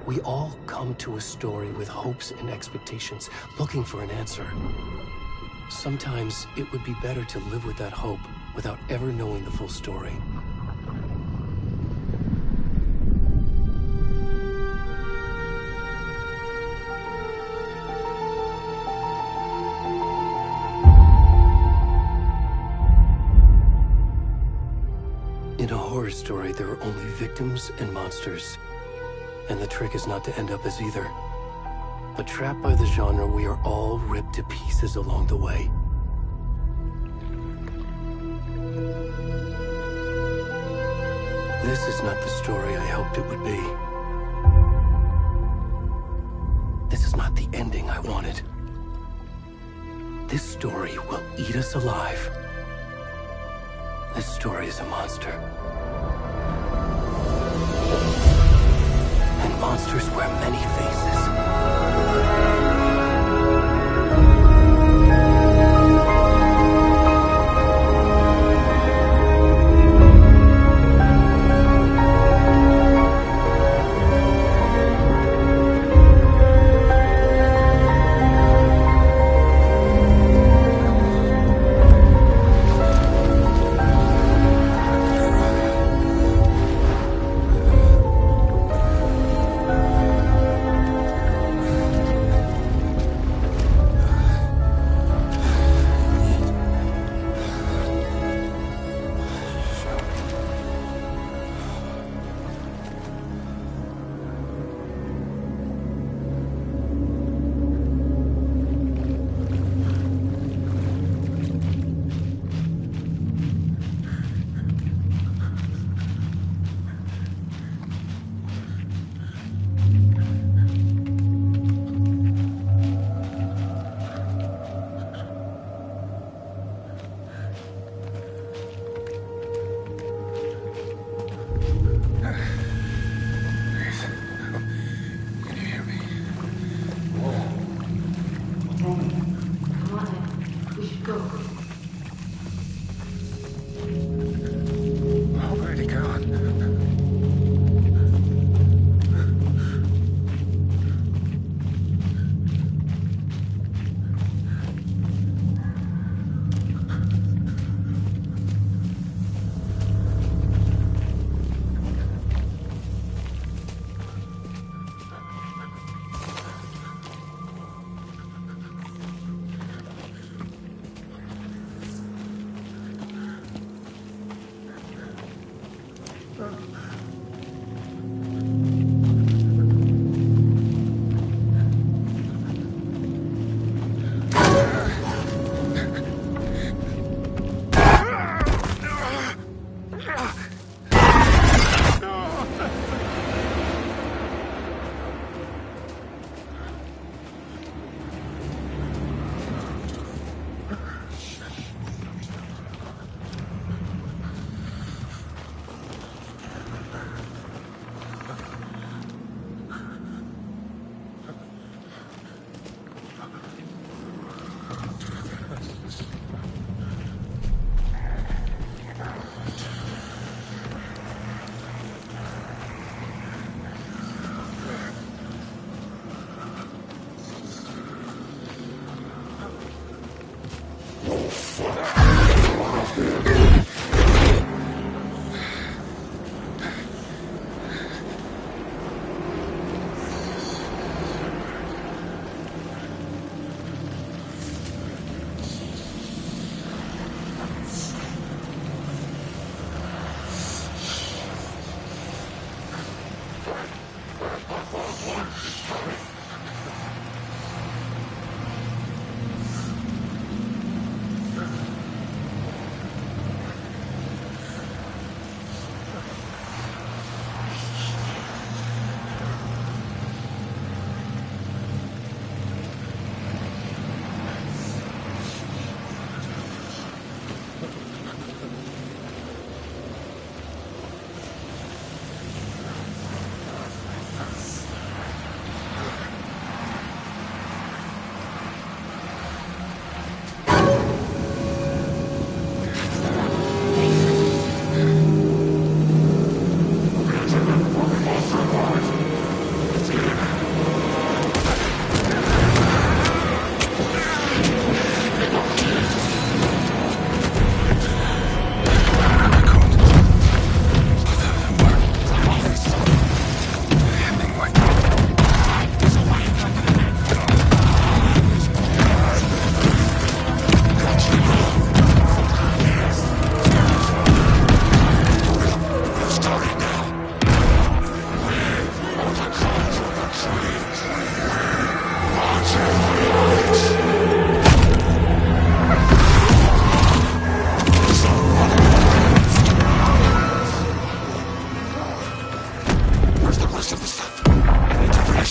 We all come to a story with hopes and expectations, looking for an answer. Sometimes it would be better to live with that hope without ever knowing the full story. In a horror story, there are only victims and monsters. And the trick is not to end up as either. But trapped by the genre, we are all ripped to pieces along the way. This is not the story I hoped it would be. This is not the ending I wanted. This story will eat us alive. This story is a monster. And monsters wear many faces.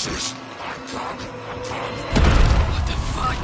Jesus! What the fuck?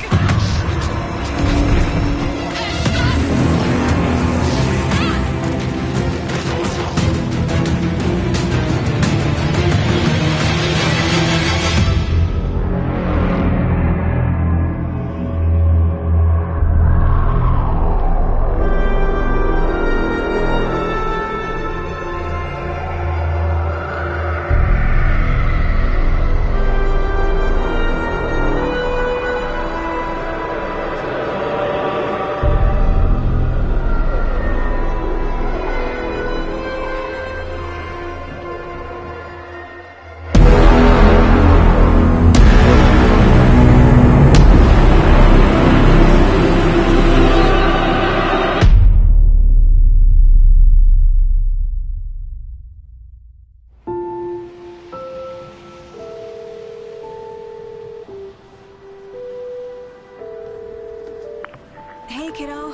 Hey, kiddo.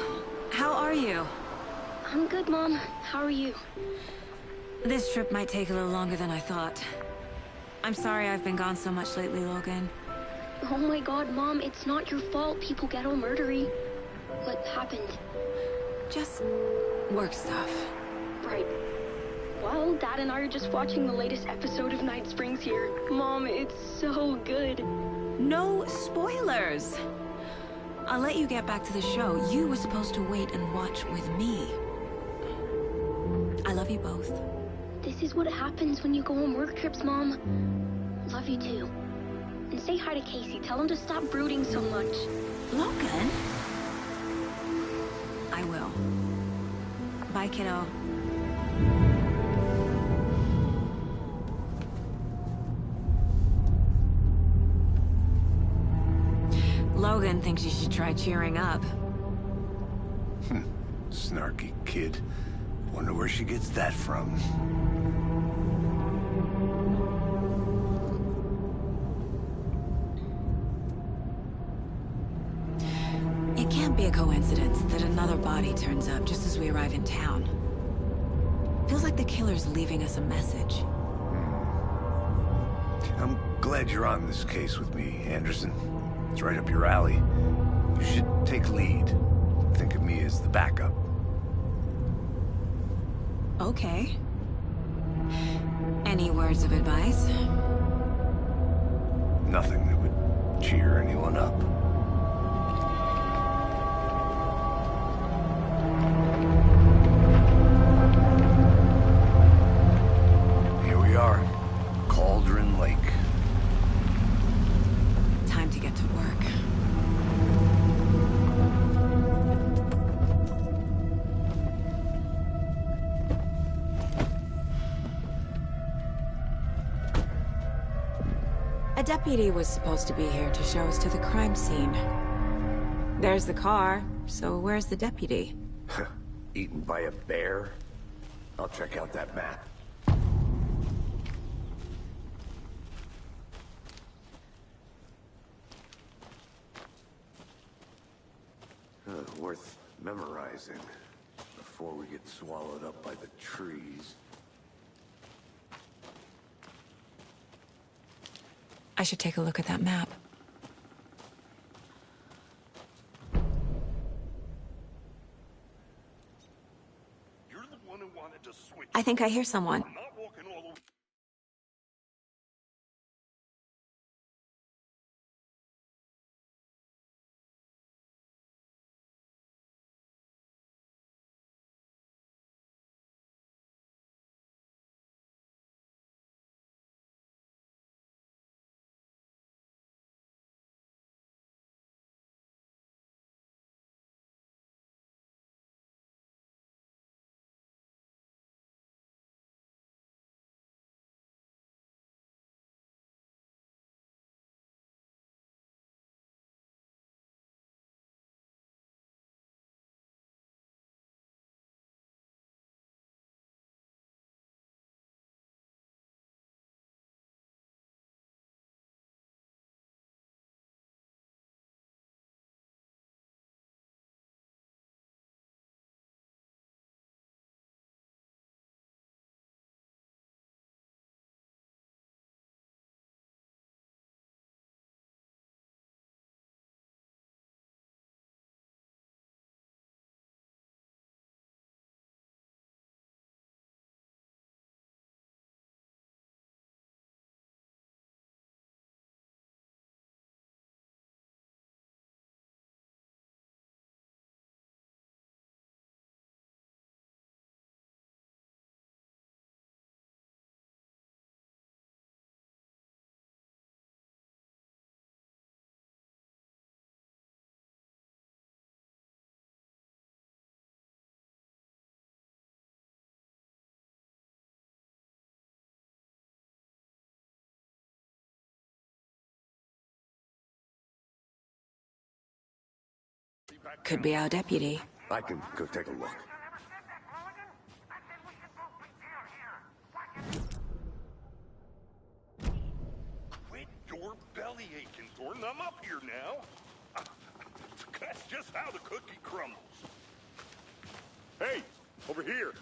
How are you? I'm good, Mom. How are you? This trip might take a little longer than I thought. I'm sorry I've been gone so much lately, Logan. Oh my god, Mom, it's not your fault people get all murdery. What happened? Just work stuff. Right. Well, Dad and I are just watching the latest episode of Night Springs here. Mom, it's so good. No spoilers! I'll let you get back to the show. You were supposed to wait and watch with me. I love you both. This is what happens when you go on work trips, Mom. Love you too. And say hi to Casey. Tell him to stop brooding so much. Logan? I will. Bye, kiddo. Logan thinks you should try cheering up. Snarky kid. Wonder where she gets that from. It can't be a coincidence that another body turns up just as we arrive in town. Feels like the killer's leaving us a message. I'm glad you're on this case with me, Anderson. It's right up your alley. You should take lead. Think of me as the backup. Okay. Any words of advice? Nothing that would cheer anyone up. Here we are. Cauldron Lake. Time to get to work. A deputy was supposed to be here to show us to the crime scene. There's the car, so where's the deputy? Eaten by a bear? I'll check out that map. Worth memorizing before we get swallowed up by the trees. I should take a look at that map. You're the one who wanted to switch. I think I hear someone. I'm not walking all the way. Could be our deputy. I can go take a look. Quit your belly aching, Thornton. I'm up here now. That's just how the cookie crumbles. Hey, over here.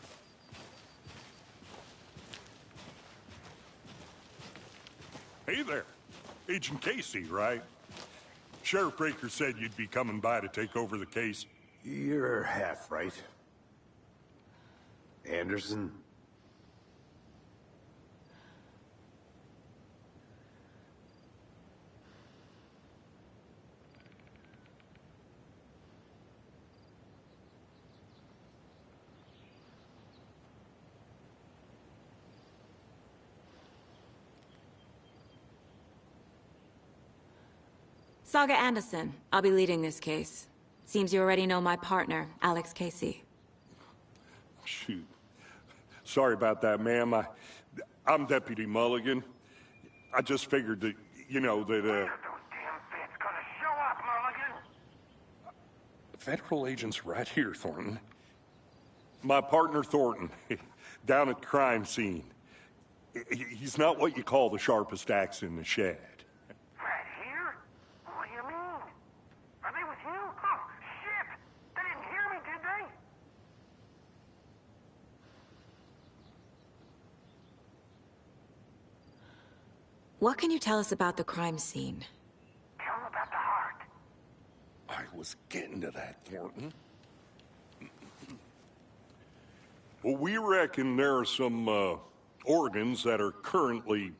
Hey there. Agent Casey, right? Sheriff Breaker said you'd be coming by to take over the case. You're half right. Anderson? Saga Anderson. I'll be leading this case. Seems you already know my partner, Alex Casey. Shoot. Sorry about that, ma'am. I'm Deputy Mulligan. I just figured that, you know, that, Those damn feds gonna show up, Mulligan! federal agent's right here, Thornton. My partner, Thornton, down at the crime scene. He's not what you call the sharpest axe in the shed. Right here? What do you mean? Are they with you? Oh, shit! They didn't hear me, did they? What can you tell us about the crime scene? Tell them about the heart. I was getting to that, Thornton. Well, we reckon there are some, organs that are currently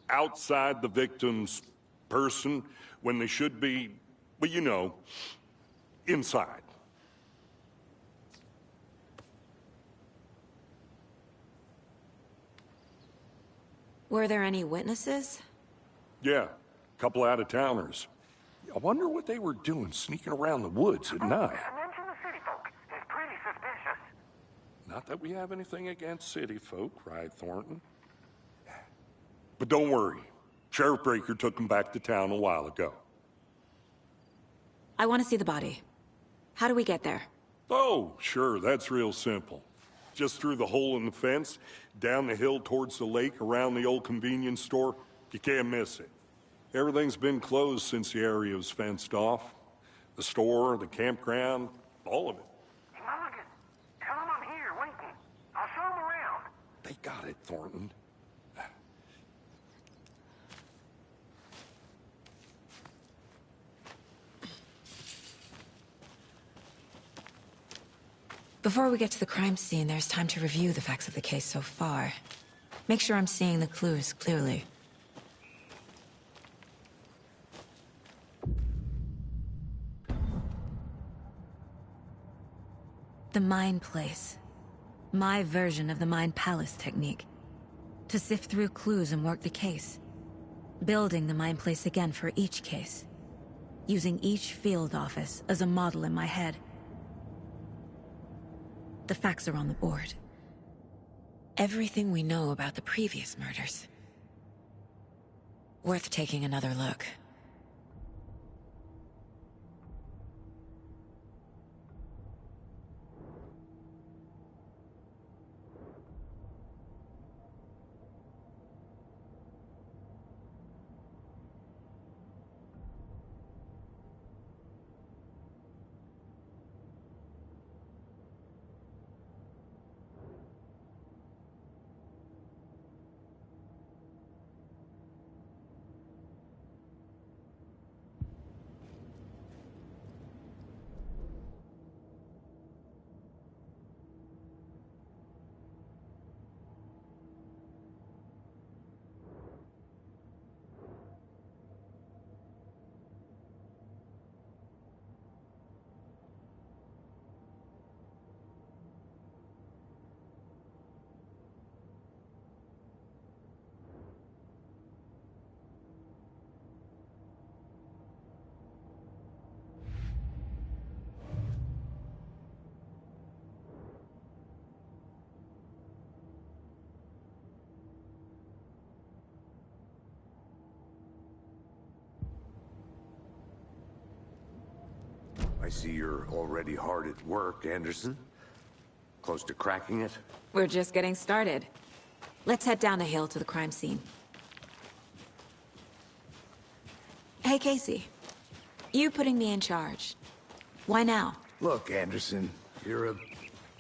outside the victim's person when they should be, well, you know, inside. Were there any witnesses? Yeah, a couple out-of-towners. I wonder what they were doing sneaking around the woods at night. Mention the city folk. It's pretty suspicious. Not that we have anything against city folk, right, Thornton? But don't worry. Sheriff Breaker took him back to town a while ago. I want to see the body. How do we get there? Oh, sure, that's real simple. Just through the hole in the fence, down the hill towards the lake, around the old convenience store. You can't miss it. Everything's been closed since the area was fenced off. The store, the campground, all of it. Hey, Mulligan, tell them I'm here, waiting. I'll show them around. They got it, Thornton. Before we get to the crime scene, there's time to review the facts of the case so far. Make sure I'm seeing the clues clearly. The Mind Place. My version of the Mind Palace technique. To sift through clues and work the case. Building the Mind Place again for each case. Using each field office as a model in my head. The facts are on the board. Everything we know about the previous murders. Worth taking another look. I see you're already hard at work, Anderson. Close to cracking it? We're just getting started. Let's head down the hill to the crime scene. Hey, Casey. You putting me in charge. Why now? Look, Anderson, you're a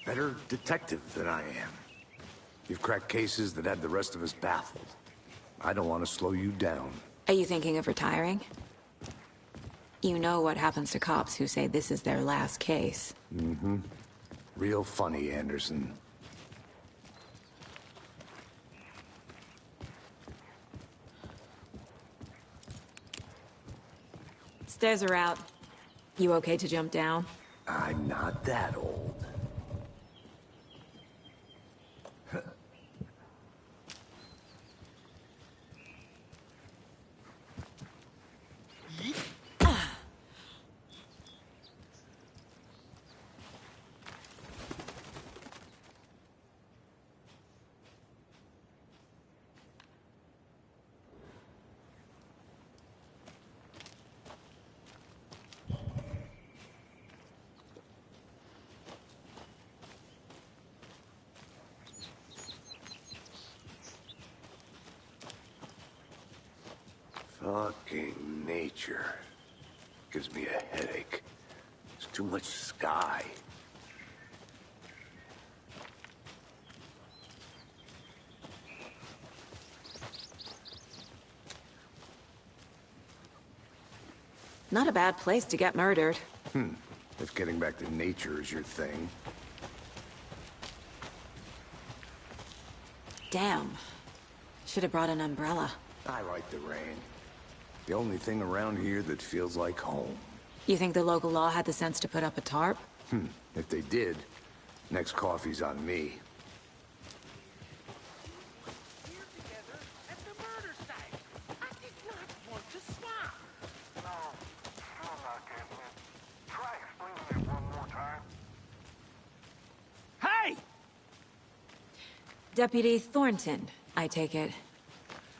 better detective than I am. You've cracked cases that had the rest of us baffled. I don't want to slow you down. Are you thinking of retiring? You know what happens to cops who say this is their last case. Mm-hmm. Real funny, Anderson. Stairs are out. You okay to jump down? I'm not that old. Fucking nature. Gives me a headache. There's too much sky. Not a bad place to get murdered. If getting back to nature is your thing. Damn. Should have brought an umbrella. I like the rain. The only thing around here that feels like home. You think the local law had the sense to put up a tarp? If they did, next coffee's on me. Here together at the murder site. I did not want to swap. No, I'm not getting it. Try explaining it one more time. Hey! Deputy Thornton, I take it.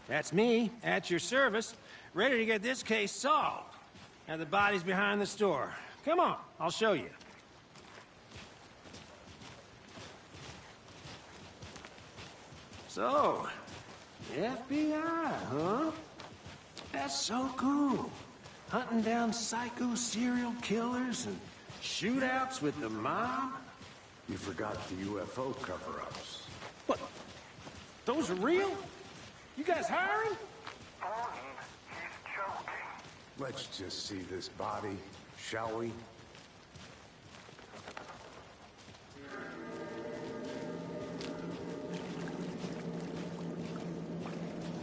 That's me, at your service, ready to get this case solved. Now the body's behind the store. Come on, I'll show you. So, the FBI, huh? That's so cool. Hunting down psycho serial killers and shootouts with the mob. You forgot the UFO cover-ups. What? Those are real? You guys hiring? He's joking. Let's just see this body, shall we?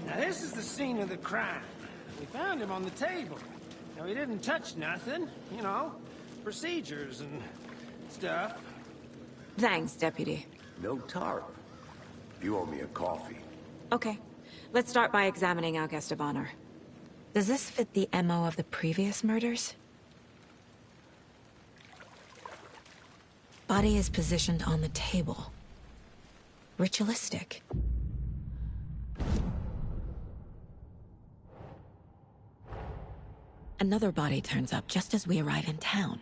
Now this is the scene of the crime. We found him on the table. Now he didn't touch nothing, you know, procedures and stuff. Thanks, Deputy. No tarp. You owe me a coffee. Okay. Let's start by examining our guest of honor. Does this fit the MO of the previous murders? Body is positioned on the table. Ritualistic. Another body turns up just as we arrive in town.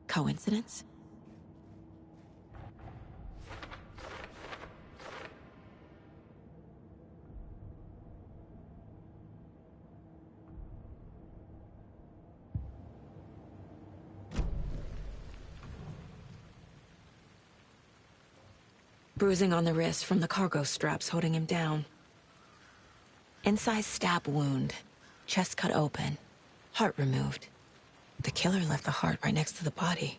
Coincidence? Bruising on the wrist from the cargo straps holding him down. Incised stab wound. Chest cut open. Heart removed. The killer left the heart right next to the body.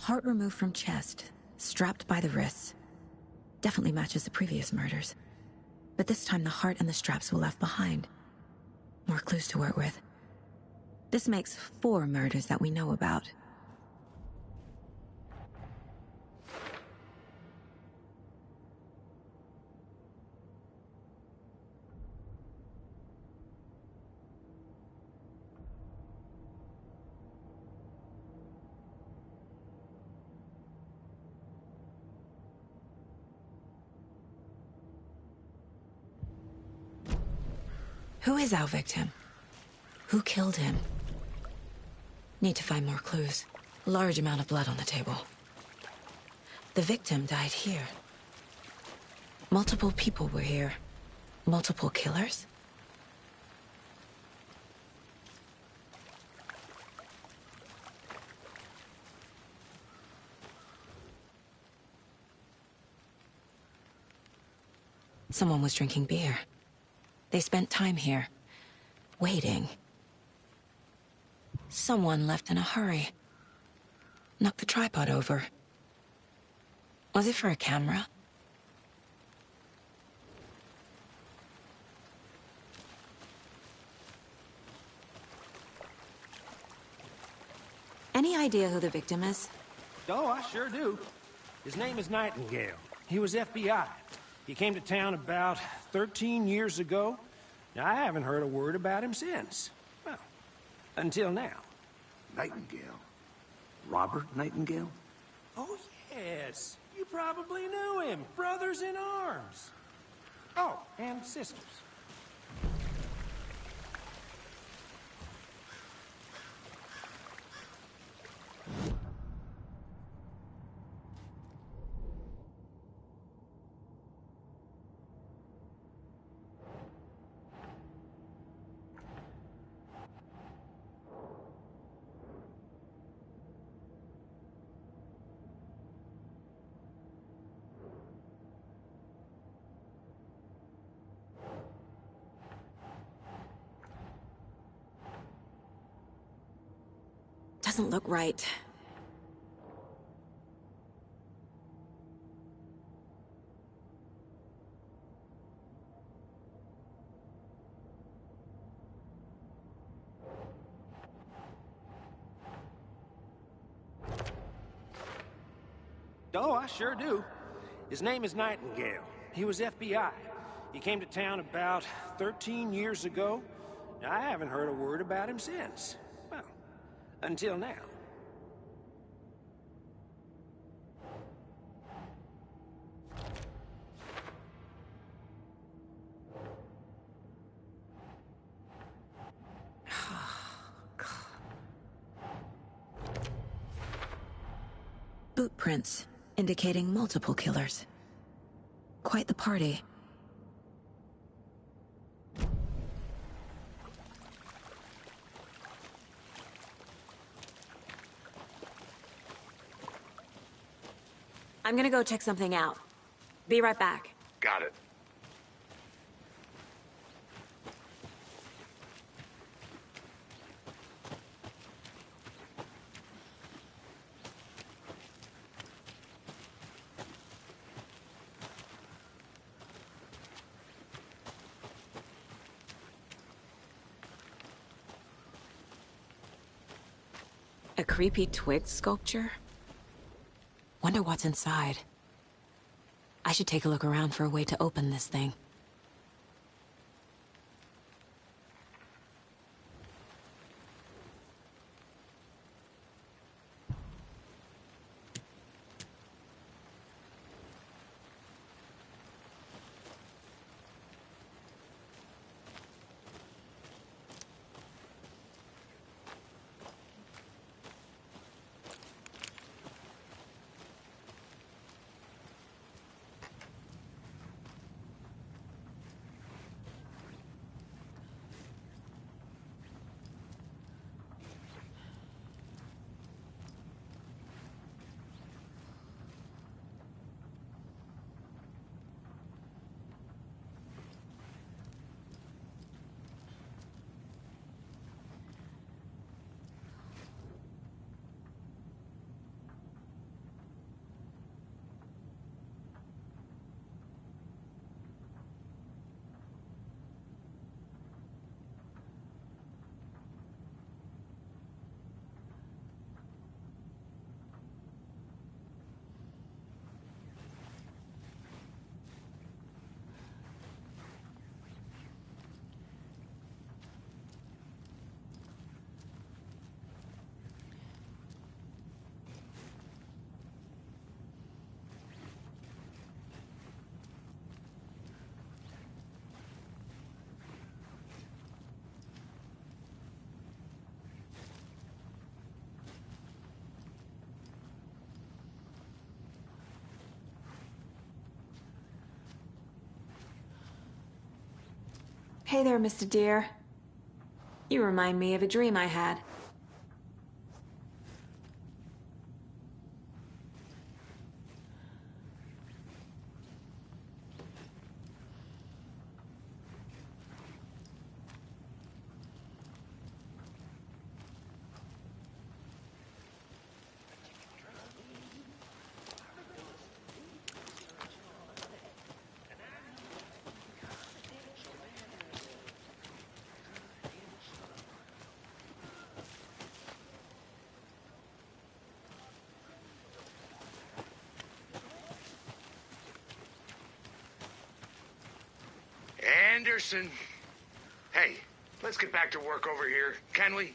Heart removed from chest, strapped by the wrists. Definitely matches the previous murders. But this time the heart and the straps were left behind. More clues to work with. This makes 4 murders that we know about. Who is our victim? Who killed him? Need to find more clues. Large amount of blood on the table. The victim died here. Multiple people were here. Multiple killers? Someone was drinking beer. They spent time here, waiting. Someone left in a hurry. Knocked the tripod over. Was it for a camera? Any idea who the victim is? Oh, I sure do. His name is Nightingale. He was FBI. He came to town about 13 years ago. Now, I haven't heard a word about him since. Well, until now. Nightingale? Robert Nightingale? Oh, yes. You probably knew him. Brothers in arms. Oh, and sisters. Doesn't look right. Oh, I sure do. His name is Nightingale. He was FBI. He came to town about 13 years ago. Now, I haven't heard a word about him since. Well, until now. Boot prints, indicating multiple killers. Quite the party. I'm gonna go check something out. Be right back. Got it. A creepy twig sculpture? Wonder what's inside. I should take a look around for a way to open this thing. Hey there, Mr. Deer. You remind me of a dream I had. Anderson. Hey, let's get back to work over here, can we?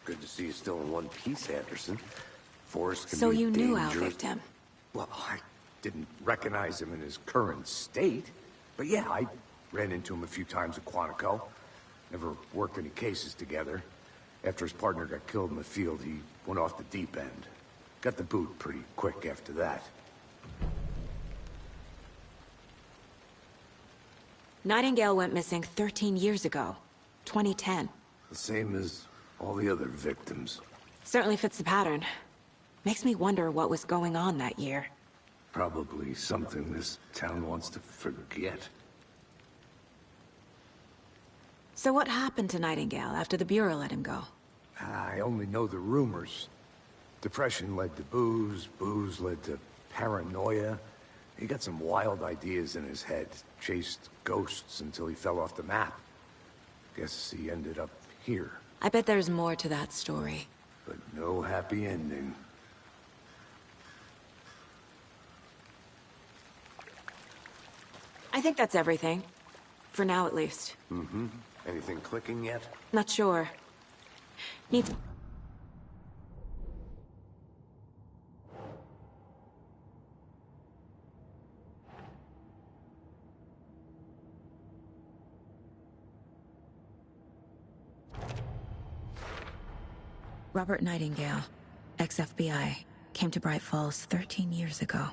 Good to see you still in one piece, Anderson. Forrest can So be you knew our dangerous. victim. Well, I didn't recognize him in his current state. But yeah, I ran into him a few times at Quantico. Never worked any cases together. After his partner got killed in the field, he went off the deep end. Got the boot pretty quick after that. Nightingale went missing 13 years ago. 2010. The same as all the other victims. Certainly fits the pattern. Makes me wonder what was going on that year. Probably something this town wants to forget. So what happened to Nightingale after the Bureau let him go? I only know the rumors. Depression led to booze, booze led to paranoia. He got some wild ideas in his head, chased ghosts until he fell off the map. Guess he ended up here, I bet there's more to that story. but no happy ending. I think that's everything. For now, at least. Mm-hmm. Anything clicking yet? Not sure. Needs... Robert Nightingale, ex-FBI, came to Bright Falls 13 years ago.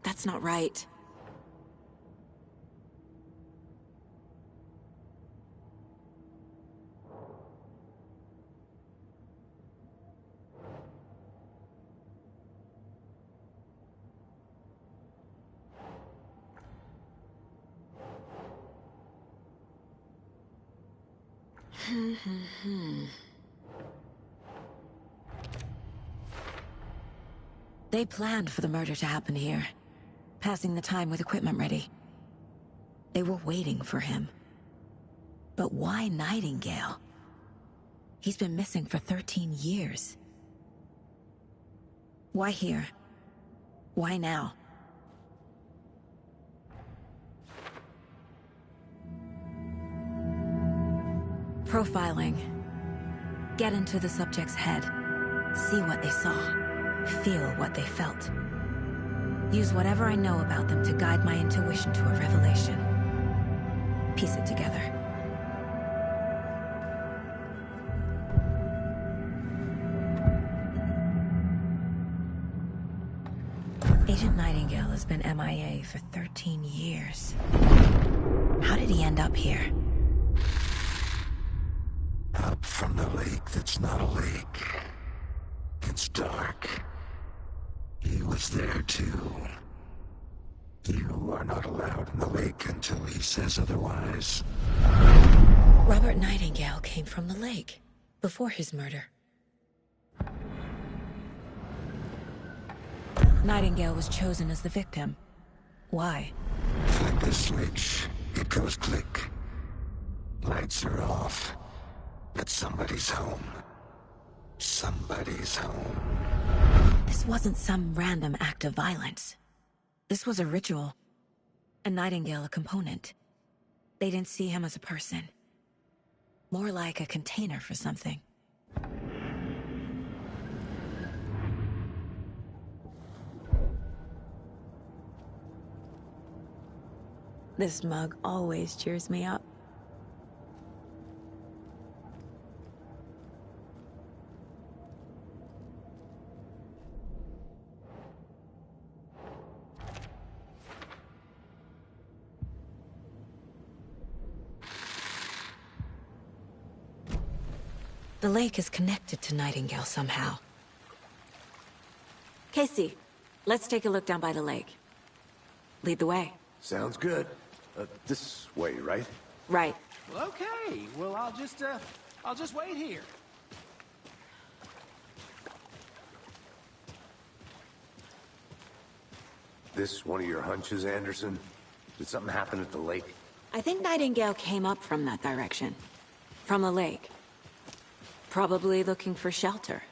That's not right. They planned for the murder to happen here, passing the time with equipment ready. They were waiting for him. But why Nightingale? He's been missing for 13 years. Why here? Why now? Profiling. Get into the subject's head. See what they saw. Feel what they felt. Use whatever I know about them to guide my intuition to a revelation. Piece it together. Agent Nightingale has been MIA for 13 years. How did he end up here? Up from the lake that's not a lake. It's dark. He was there too. You are not allowed in the lake until he says otherwise. Robert Nightingale came from the lake, before his murder. Nightingale was chosen as the victim. Why? Flip the switch, it goes click. Lights are off. But somebody's home. Somebody's home. This wasn't some random act of violence. This was a ritual. And Nightingale a component. They didn't see him as a person. More like a container for something. This mug always cheers me up. The lake is connected to Nightingale somehow. Casey, let's take a look down by the lake. Lead the way. Sounds good. This way, right? Right. Well, okay. Well, I'll just wait here. This one of your hunches, Anderson? Did something happen at the lake? I think Nightingale came up from that direction. From the lake. Probably looking for shelter.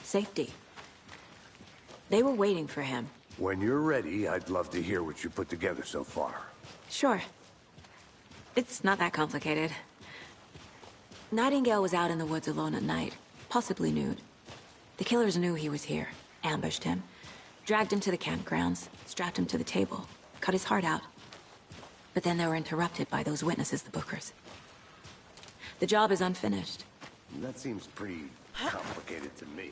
Safety. They were waiting for him. When you're ready, I'd love to hear what you put together so far. Sure. It's not that complicated. Nightingale was out in the woods alone at night, possibly nude. The killers knew he was here, ambushed him, dragged him to the campgrounds, strapped him to the table, cut his heart out. But then they were interrupted by those witnesses, the Bookers. The job is unfinished. That seems pretty complicated to me.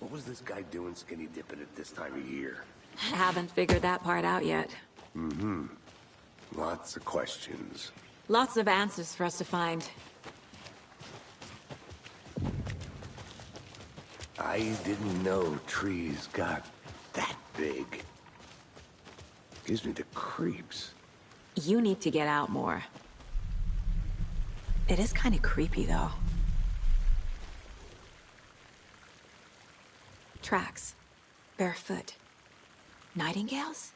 What was this guy doing skinny dipping at this time of year? Haven't figured that part out yet. Mm-hmm. Lots of questions. Lots of answers for us to find. I didn't know trees got that big. Gives me the creeps. You need to get out more. It is kind of creepy, though. Tracks. Barefoot. Nightingales?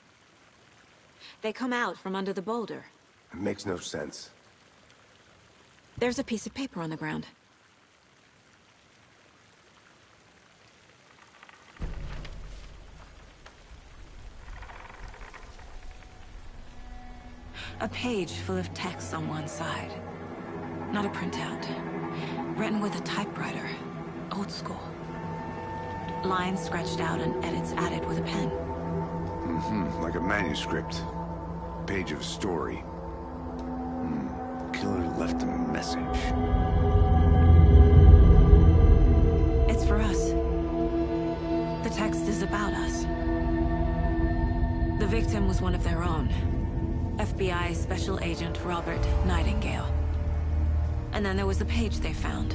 They come out from under the boulder. It makes no sense. There's a piece of paper on the ground. A page full of text on one side. Not a printout. Written with a typewriter. Old school. Lines scratched out and edits added with a pen. Mm-hmm. Like a manuscript. Page of a story. Killer left a message. It's for us. The text is about us. The victim was one of their own. FBI Special Agent Robert Nightingale. And then there was the page they found.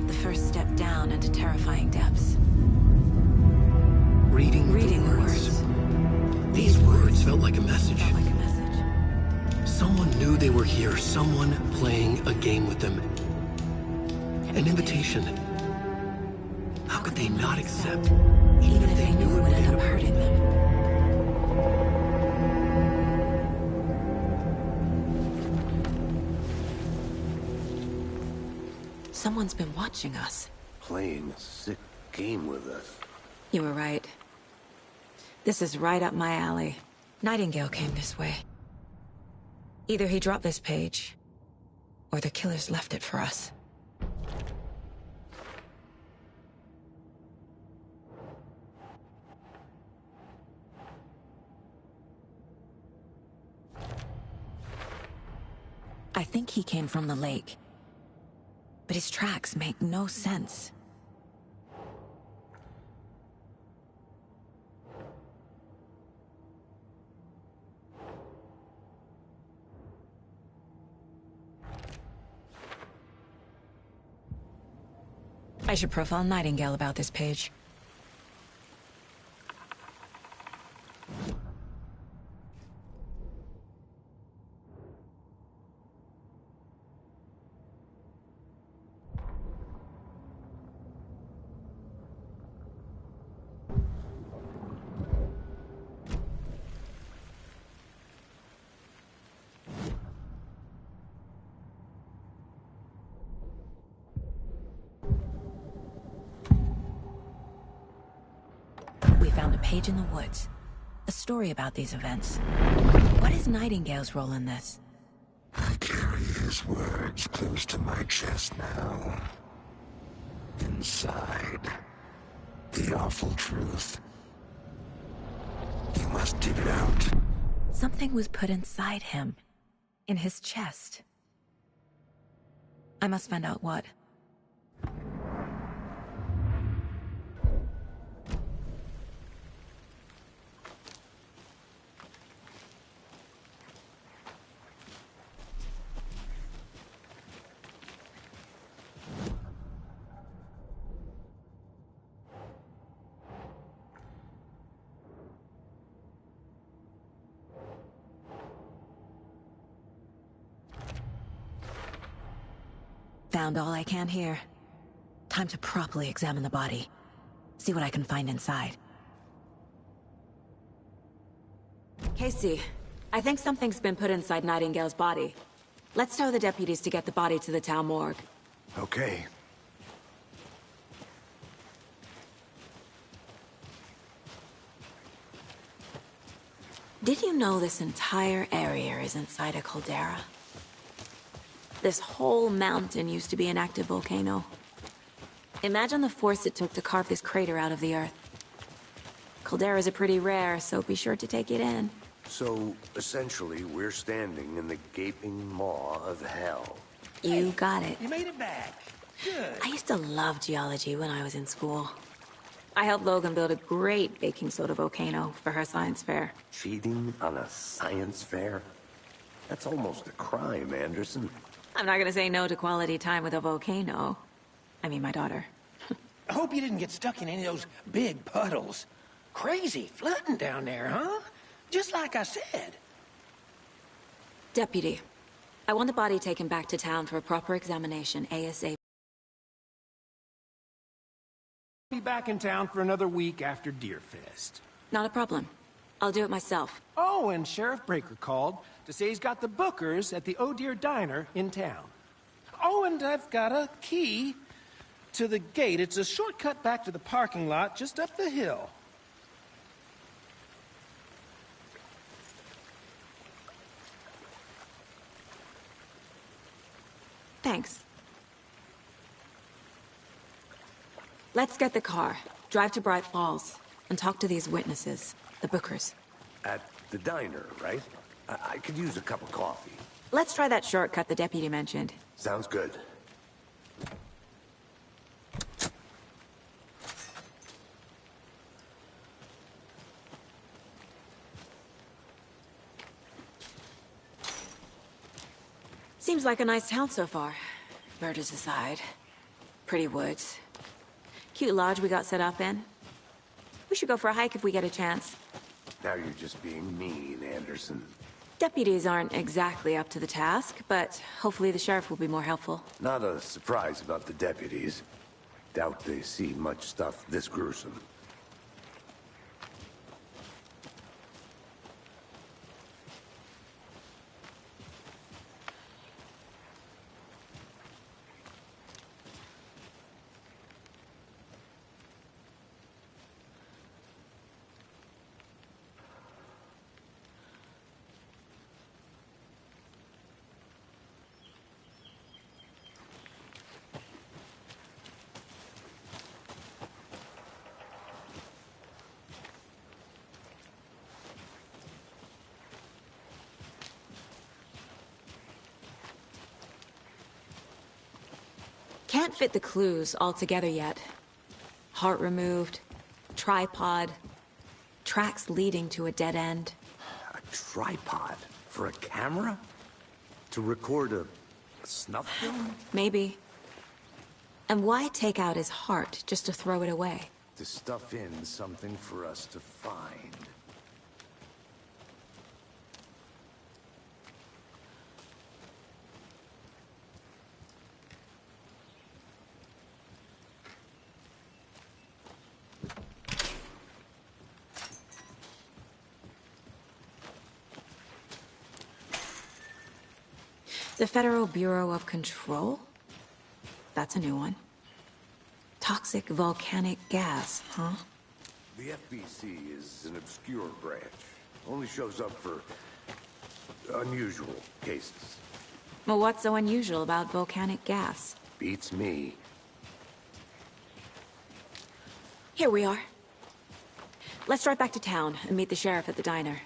The first step down into terrifying depths. Reading the words. These words felt like a message. Someone knew they were here, someone playing a game with them. An invitation. How could they not accept, Even if they knew it would end up hurting them. Someone's been watching us. Playing a sick game with us. You were right. This is right up my alley. Nightingale came this way. Either he dropped this page, or the killers left it for us. I think he came from the lake. But his tracks make no sense. I should profile Nightingale about this page. We found a page in the woods. A story about these events. What is Nightingale's role in this? I carry his words close to my chest now. Inside, the awful truth. You must dig it out. Something was put inside him. In his chest. I must find out what. Found all I can here. Time to properly examine the body. See what I can find inside. Casey, I think something's been put inside Nightingale's body. Let's tell the deputies to get the body to the town morgue. Okay. Did you know this entire area is inside a caldera? This whole mountain used to be an active volcano. Imagine the force it took to carve this crater out of the earth. Calderas are pretty rare, so be sure to take it in. So, essentially, we're standing in the gaping maw of hell. You got it. You made it back. Good. I used to love geology when I was in school. I helped Logan build a great baking soda volcano for her science fair. Cheating on a science fair? That's almost a crime, Anderson. I'm not gonna say no to quality time with a volcano. I mean, my daughter. I hope you didn't get stuck in any of those big puddles. Crazy flooding down there, huh? Just like I said. Deputy, I want the body taken back to town for a proper examination, ASAP. Be back in town for another week after Deerfest. Not a problem. I'll do it myself. Oh, and Sheriff Breaker called to say he's got the Bookers at the Oh Dear Diner in town. Oh, and I've got a key to the gate. It's a shortcut back to the parking lot just up the hill. Thanks. Let's get the car, drive to Bright Falls, and talk to these witnesses, the Bookers. At the diner, right? I could use a cup of coffee. Let's try that shortcut the deputy mentioned. Sounds good. Seems like a nice town so far. Murders aside. Pretty woods. Cute lodge we got set up in. We should go for a hike if we get a chance. Now you're just being mean, Anderson. Deputies aren't exactly up to the task, but hopefully the sheriff will be more helpful. Not a surprise about the deputies. Doubt they see much stuff this gruesome. Can't fit the clues all together yet. Heart removed, tripod, tracks leading to a dead end. A tripod? For a camera? To record a snuff film? Maybe. And why take out his heart just to throw it away? To stuff in something for us to find. The Federal Bureau of Control? That's a new one. Toxic volcanic gas, huh? The FBC is an obscure branch. Only shows up for unusual cases. Well, what's so unusual about volcanic gas? Beats me. Here we are. Let's drive back to town and meet the sheriff at the diner.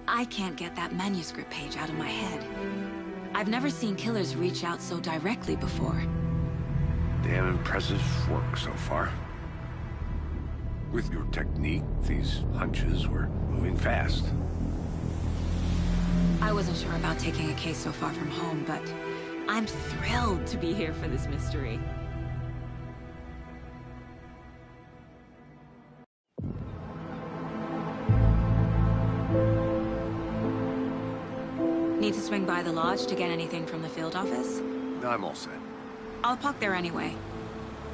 I can't get that manuscript page out of my head. I've never seen killers reach out so directly before. Damn impressive work so far. With your technique, these hunches were moving fast. I wasn't sure about taking a case so far from home, but I'm thrilled to be here for this mystery. Need to swing by the lodge to get anything from the field office? I'm all set. I'll park there anyway.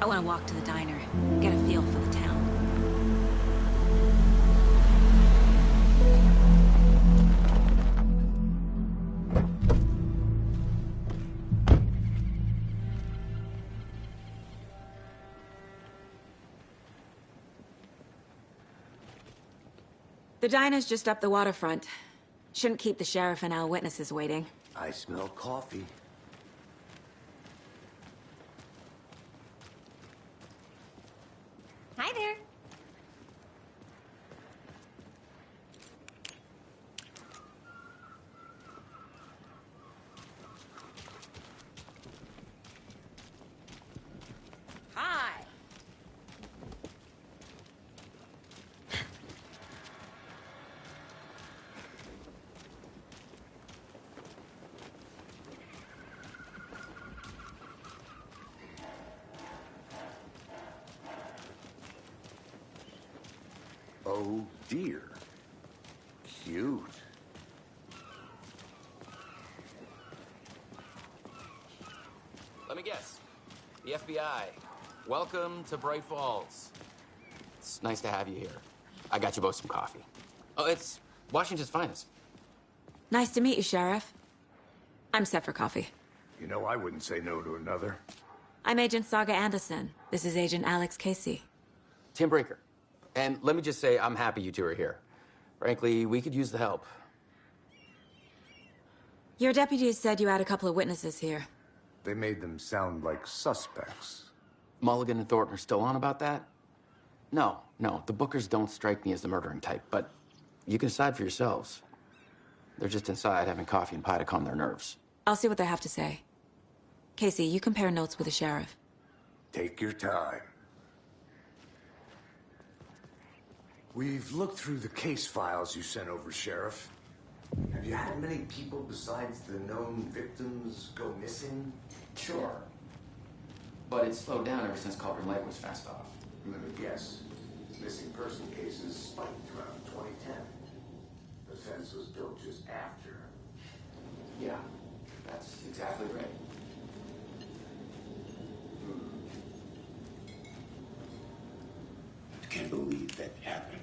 I want to walk to the diner, get a feel for the town. The diner's just up the waterfront. Shouldn't keep the sheriff and our witnesses waiting. I smell coffee. Hi there. Hi. Oh dear. Cute. Let me guess. The FBI. Welcome to Bright Falls. It's nice to have you here. I got you both some coffee. Oh, it's Washington's finest. Nice to meet you, Sheriff. I'm set for coffee. You know, I wouldn't say no to another. I'm Agent Saga Anderson. This is Agent Alex Casey. Tim Breaker. And let me just say, I'm happy you two are here. Frankly, we could use the help. Your deputies said you had a couple of witnesses here. They made them sound like suspects. Mulligan and Thornton are still on about that? No, the Bookers don't strike me as the murdering type, but you can decide for yourselves. They're just inside having coffee and pie to calm their nerves. I'll see what they have to say. Casey, you compare notes with the sheriff. Take your time. We've looked through the case files you sent over, Sheriff. Have you had many people besides the known victims go missing? Sure. But it's slowed down ever since Culver Light was fast off. Let me guess. Missing person cases spiked around 2010. The fence was built just after. Yeah, that's exactly right. I can't believe that happened.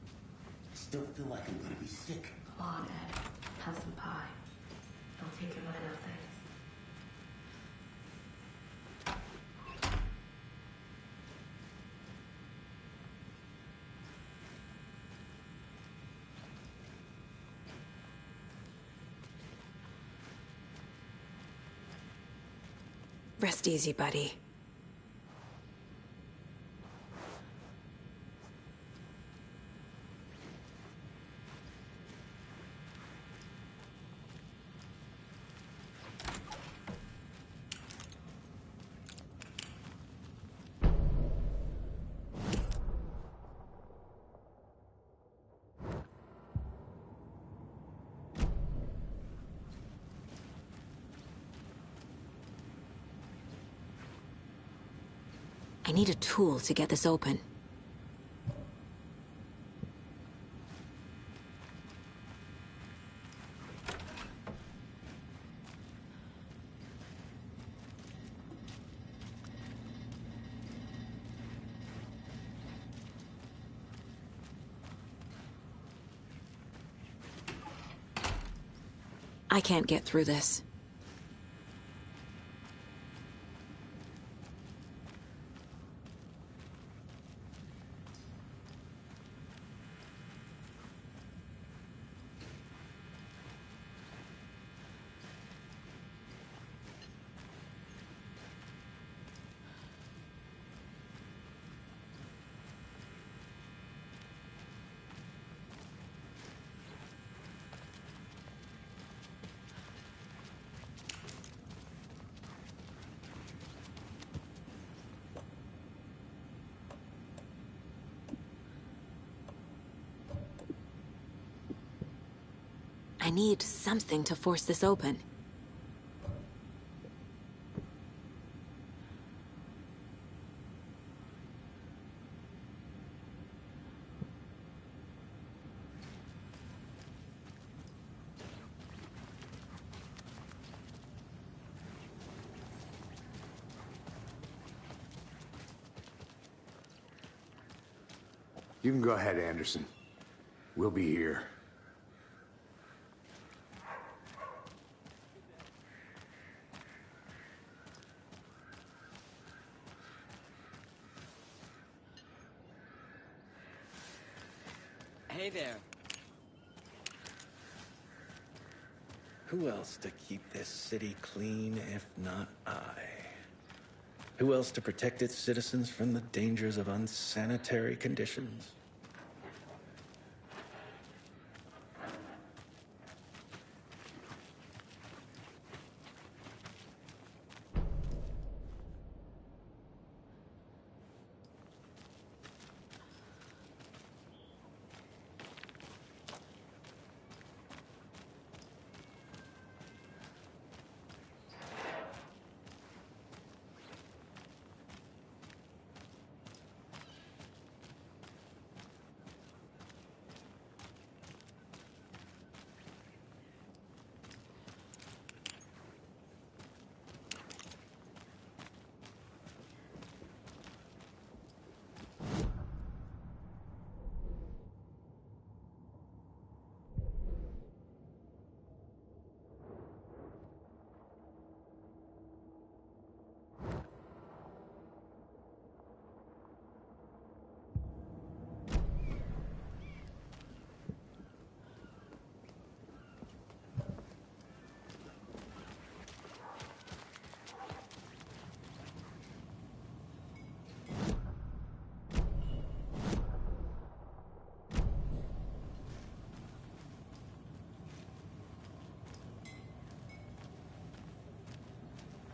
I still feel like I'm gonna be sick. Come on, Ed. Have some pie. Don't take your mind off things. Rest easy, buddy. I need a tool to get this open. I can't get through this. I need something to force this open. You can go ahead, Anderson. We'll be here. Hey there. Who else to keep this city clean if not I? Who else to protect its citizens from the dangers of unsanitary conditions?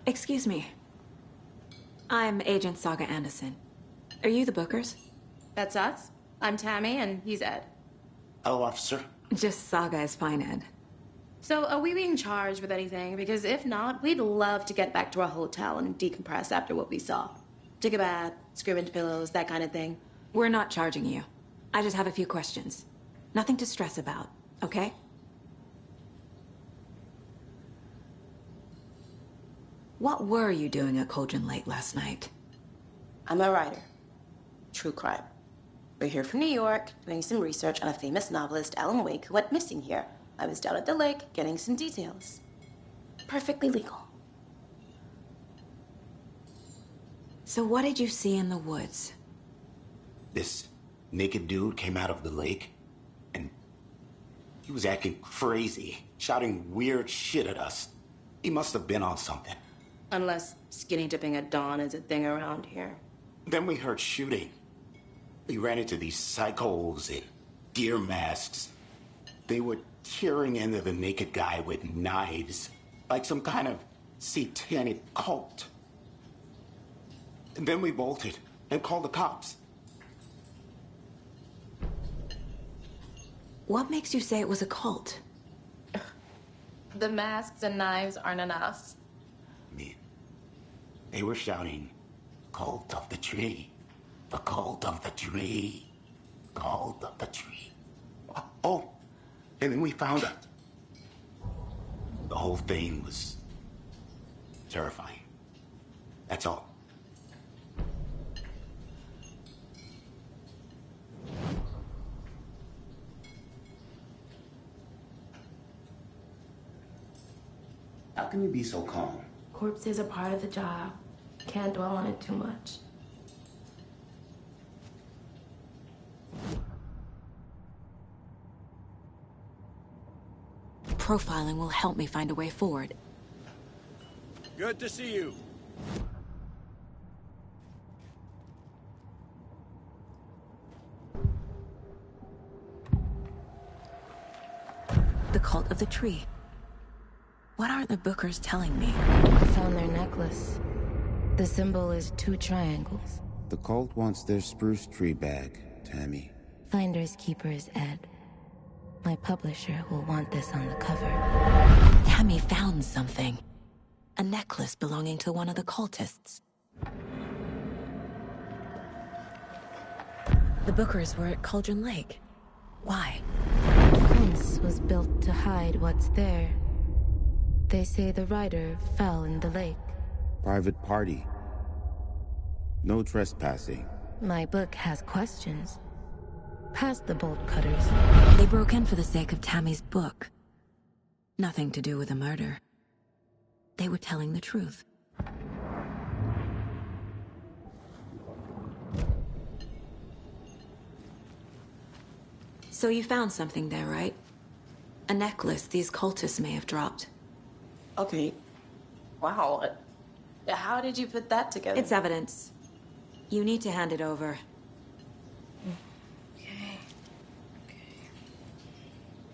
Excuse me. I'm Agent Saga Anderson. Are you the Bookers? That's us. I'm Tammy, and he's Ed. Hello, officer. Just Saga is fine, Ed. So, are we being charged with anything? Because if not, we'd love to get back to our hotel and decompress after what we saw. Take a bath, scream into pillows, that kind of thing. We're not charging you. I just have a few questions. Nothing to stress about, okay? What were you doing at Cauldron Lake last night? I'm a writer. True crime. We're here from New York, doing some research on a famous novelist, Alan Wake, who went missing here. I was down at the lake, getting some details. Perfectly legal. So what did you see in the woods? This naked dude came out of the lake, and he was acting crazy, shouting weird shit at us. He must have been on something. Unless skinny dipping at dawn is a thing around here. Then we heard shooting. We ran into these psychos in deer masks. They were tearing into the naked guy with knives, like some kind of satanic cult. And then we bolted and called the cops. What makes you say it was a cult? The masks and knives aren't enough. They were shouting, "Cult of the tree, the cult of the tree, cult of the tree." Oh, and then we found it. The whole thing was terrifying. That's all. How can you be so calm? Corpses are part of the job. Can't dwell on it too much. Profiling will help me find a way forward. Good to see you. The cult of the tree. What aren't the Bookers telling me? I found their necklace. The symbol is 2 triangles. The cult wants their spruce tree back, Tammy. Finders keepers, Ed. My publisher will want this on the cover. Tammy found something. A necklace belonging to one of the cultists. The Bookers were at Cauldron Lake. Why? The fence was built to hide what's there. They say the rider fell in the lake. Private party. No trespassing. My book has questions. Past the bolt cutters. They broke in for the sake of Tammy's book. Nothing to do with a murder. They were telling the truth. So you found something there, right? A necklace these cultists may have dropped. Okay. Wow. How did you put that together? It's evidence. You need to hand it over. Okay.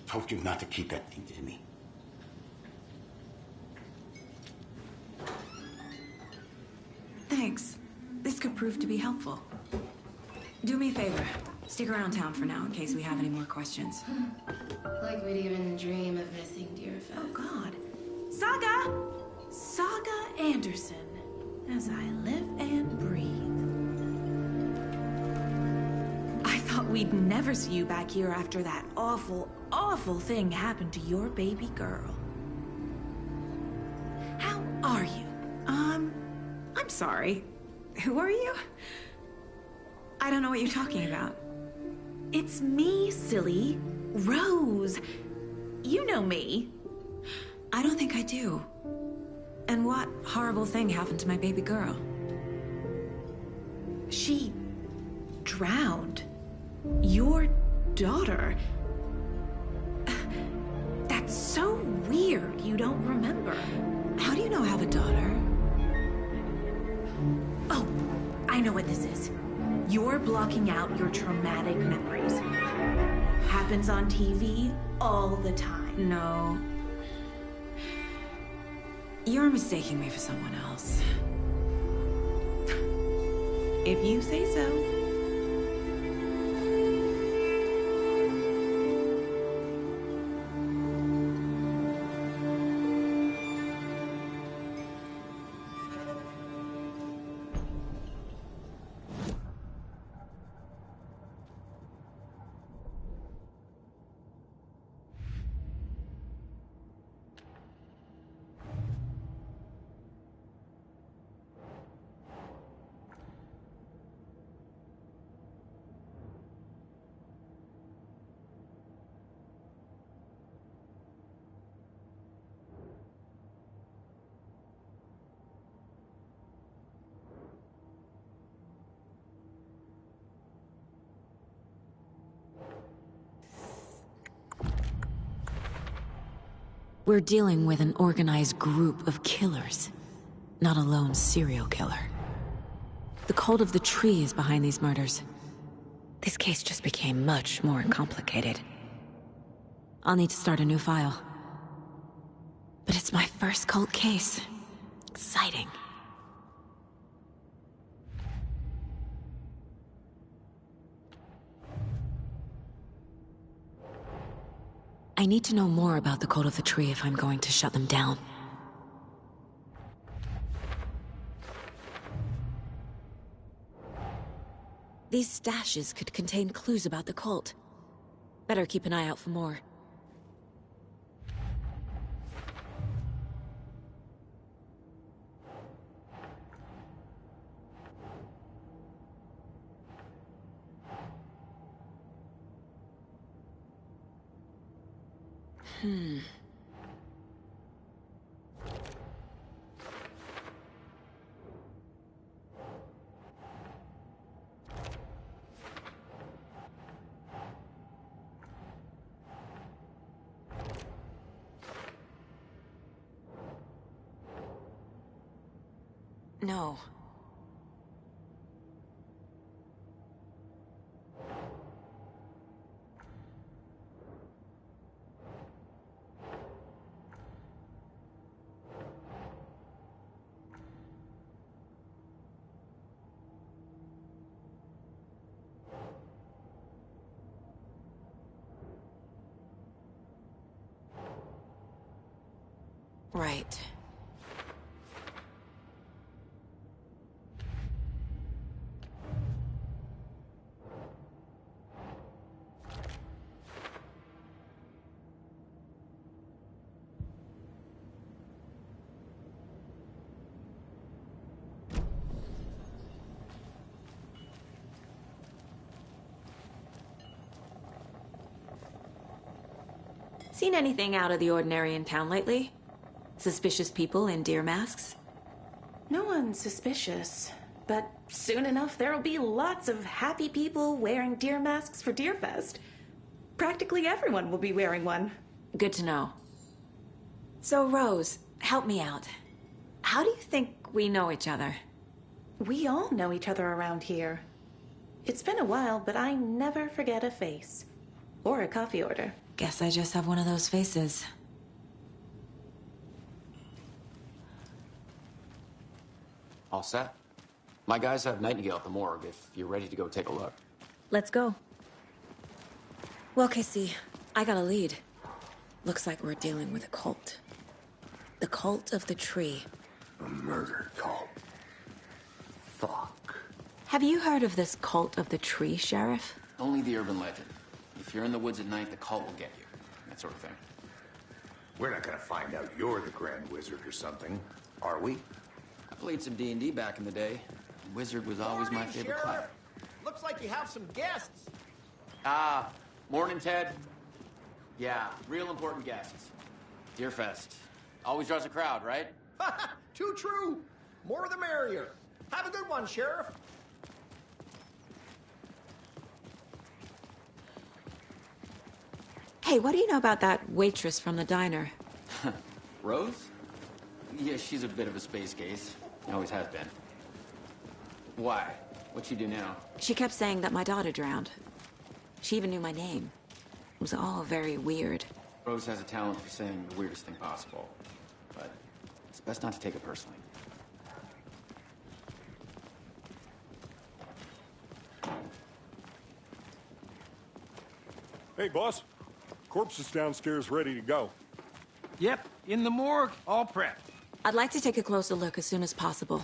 Told you not to keep that thing to me. Thanks. This could prove to be helpful. Do me a favor. Stick around town for now in case we have any more questions. Like we'd even dream of missing Deerfest. Oh, God. Saga! Saga Anderson. As I live and breathe. I thought we'd never see you back here after that awful, awful thing happened to your baby girl. How are you? I'm sorry. Who are you? I don't know what you're talking about. It's me, silly. Rose. You know me. I don't think I do. And what horrible thing happened to my baby girl? She drowned. Your daughter. That's so weird you don't remember. How do you know I have a daughter? Oh, I know what this is. You're blocking out your traumatic memories. Happens on TV all the time. No. You're mistaking me for someone else. If you say so. We're dealing with an organized group of killers, not a lone serial killer. The cult of the tree is behind these murders. This case just became much more complicated. I'll need to start a new file. But it's my first cult case. Exciting. I need to know more about the cult of the tree if I'm going to shut them down. These stashes could contain clues about the cult. Better keep an eye out for more. No. Right. Seen anything out of the ordinary in town lately? Suspicious people in deer masks? No one's suspicious. But soon enough, there'll be lots of happy people wearing deer masks for Deerfest. Practically everyone will be wearing one. Good to know. So, Rose, help me out. How do you think we know each other? We all know each other around here. It's been a while, but I never forget a face. Or a coffee order. Guess I just have one of those faces. All set? My guys have Nightingale at the morgue if you're ready to go take a look. Let's go. Well, Casey, I got a lead. Looks like we're dealing with a cult. The cult of the tree. A murder cult. Fuck. Have you heard of this cult of the tree, Sheriff? Only the urban legend. If you're in the woods at night, the cult will get you. That sort of thing. We're not gonna find out you're the Grand Wizard or something, are we? I played some D&D back in the day. Wizard was always my favorite class. Looks like you have some guests. Ah, morning, Ted. Yeah, real important guests. Deerfest. Always draws a crowd, right? Too true. More the merrier. Have a good one, Sheriff. Hey, what do you know about that waitress from the diner? Rose? Yeah, she's a bit of a space case. Always has been. Why? What'd she do now? She kept saying that my daughter drowned. She even knew my name. It was all very weird. Rose has a talent for saying the weirdest thing possible. But it's best not to take it personally. Hey, boss. Corpse is downstairs ready to go. Yep, in the morgue, all prepped. I'd like to take a closer look as soon as possible.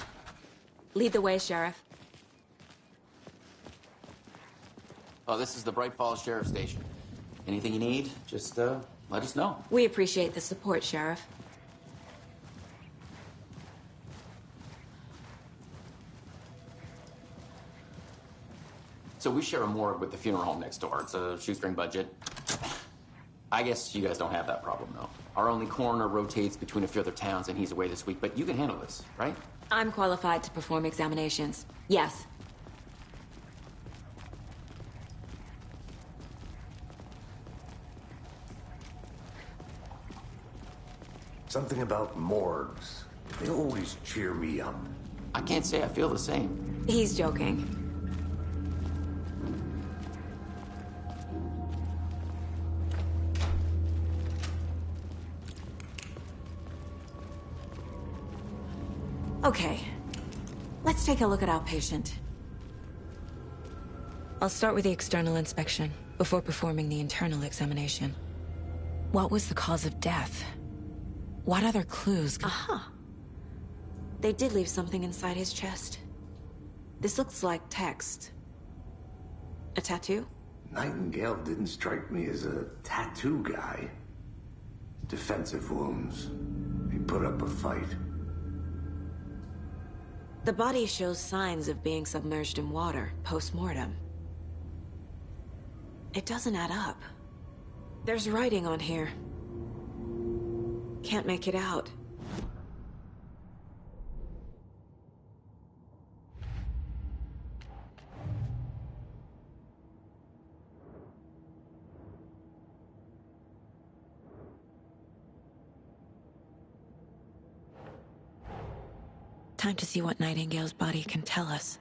Lead the way, Sheriff. Oh, this is the Bright Falls Sheriff Station. Anything you need, just let us know. We appreciate the support, Sheriff. So we share a morgue with the funeral home next door. It's a shoestring budget. I guess you guys don't have that problem, though. Our only coroner rotates between a few other towns, and he's away this week, but you can handle this, right? I'm qualified to perform examinations. Yes. Something about morgues. They always cheer me up. I can't say I feel the same. He's joking. Okay, let's take a look at our patient. I'll start with the external inspection before performing the internal examination. What was the cause of death? What other clues? Aha! They did leave something inside his chest. This looks like text. A tattoo? Nightingale didn't strike me as a tattoo guy. Defensive wounds. He put up a fight. The body shows signs of being submerged in water, post-mortem. It doesn't add up. There's writing on here. Can't make it out. Time to see what Nightingale's body can tell us.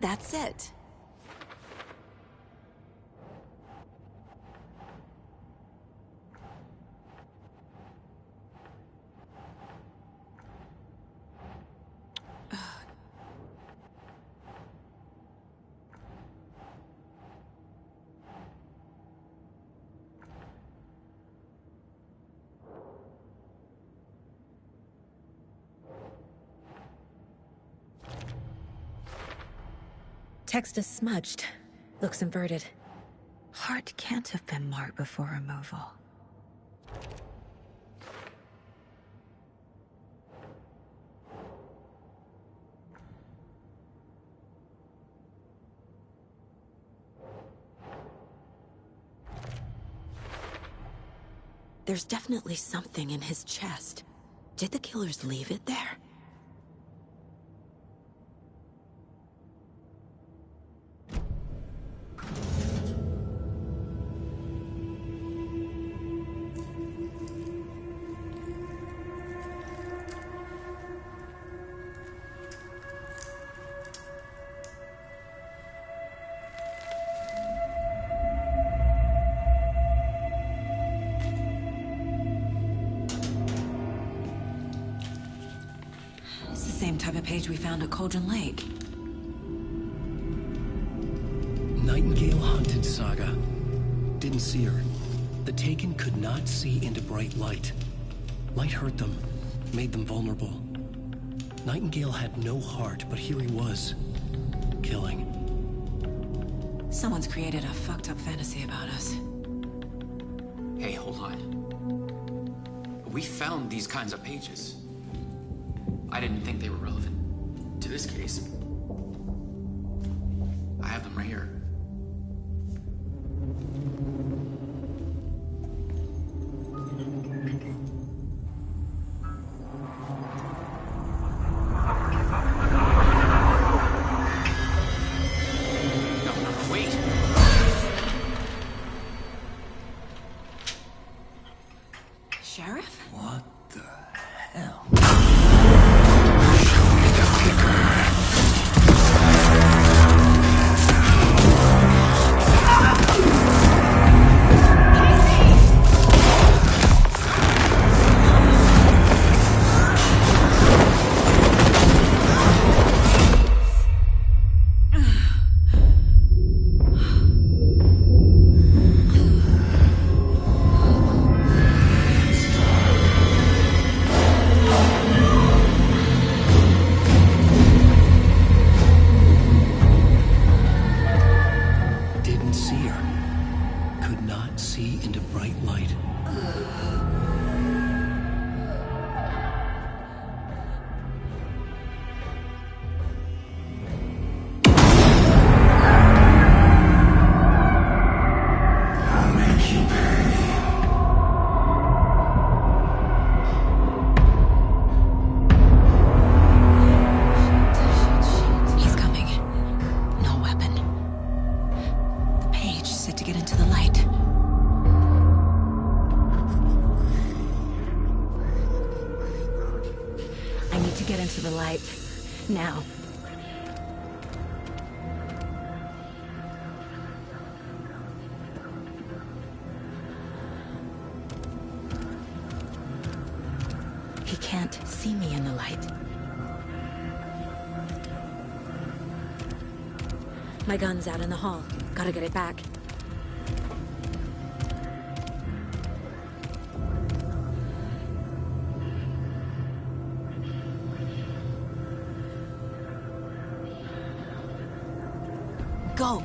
That's it. Text is smudged. Looks inverted. Heart can't have been marked before removal. There's definitely something in his chest. Did the killers leave it there? Same type of page we found at Cauldron Lake. Nightingale hunted Saga. Didn't see her. The Taken could not see into bright light. Light hurt them, made them vulnerable. Nightingale had no heart, but here he was, killing. Someone's created a fucked up fantasy about us. Hey, hold on. We found these kinds of pages. I didn't think they were relevant to this case. I have them right here. No, wait. Sheriff? What the hell? Get into the light. Now. He can't see me in the light. My gun's out in the hall. Gotta get it back. Go!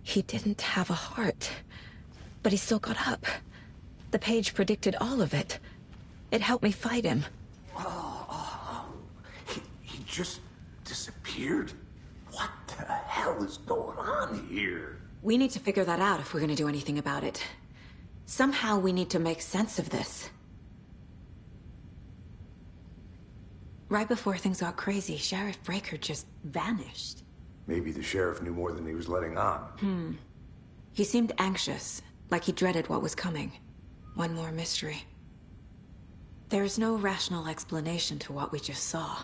He didn't have a heart, but he still got up. The page predicted all of it. It helped me fight him. He just disappeared? What the hell is going on here? We need to figure that out if we're gonna do anything about it. Somehow we need to make sense of this. Right before things got crazy, Sheriff Breaker just vanished. Maybe the sheriff knew more than he was letting on. He seemed anxious, like he dreaded what was coming. One more mystery. There's no rational explanation to what we just saw.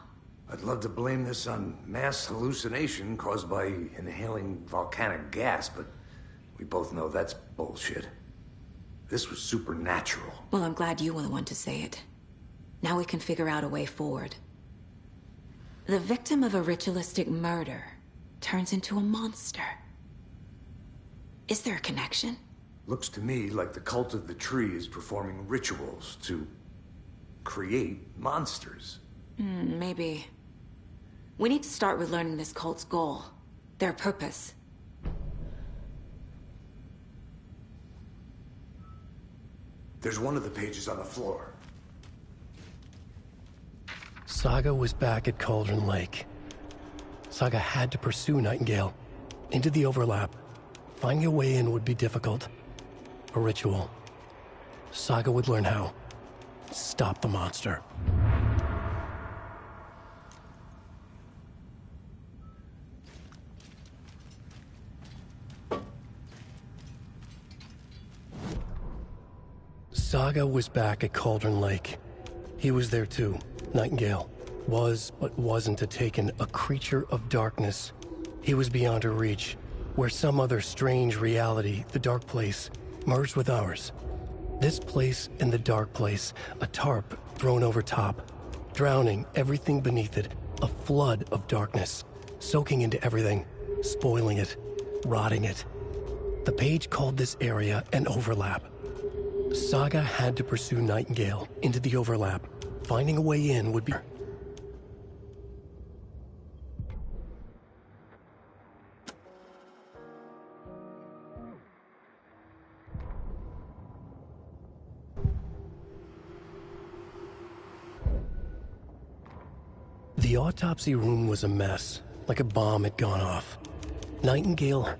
I'd love to blame this on mass hallucination caused by inhaling volcanic gas, but we both know that's bullshit. This was supernatural. Well, I'm glad you were the one to say it. Now we can figure out a way forward. The victim of a ritualistic murder turns into a monster. Is there a connection? Looks to me like the cult of the tree is performing rituals to create monsters. Maybe. We need to start with learning this cult's goal. Their purpose. There's one of the pages on the floor. Saga was back at Cauldron Lake. Saga had to pursue Nightingale. Into the overlap. Finding a way in would be difficult. A ritual. Saga would learn how. Stop the monster. Saga was back at Cauldron Lake. He was there too. Nightingale. Was, but wasn't a Taken, a creature of darkness. He was beyond her reach, where some other strange reality, the dark place, merged with ours. This place and the dark place, a tarp thrown over top, drowning everything beneath it, a flood of darkness, soaking into everything, spoiling it, rotting it. The page called this area an overlap. Saga had to pursue Nightingale into the overlap. Finding a way in would be... The autopsy room was a mess, like a bomb had gone off. Nightingale...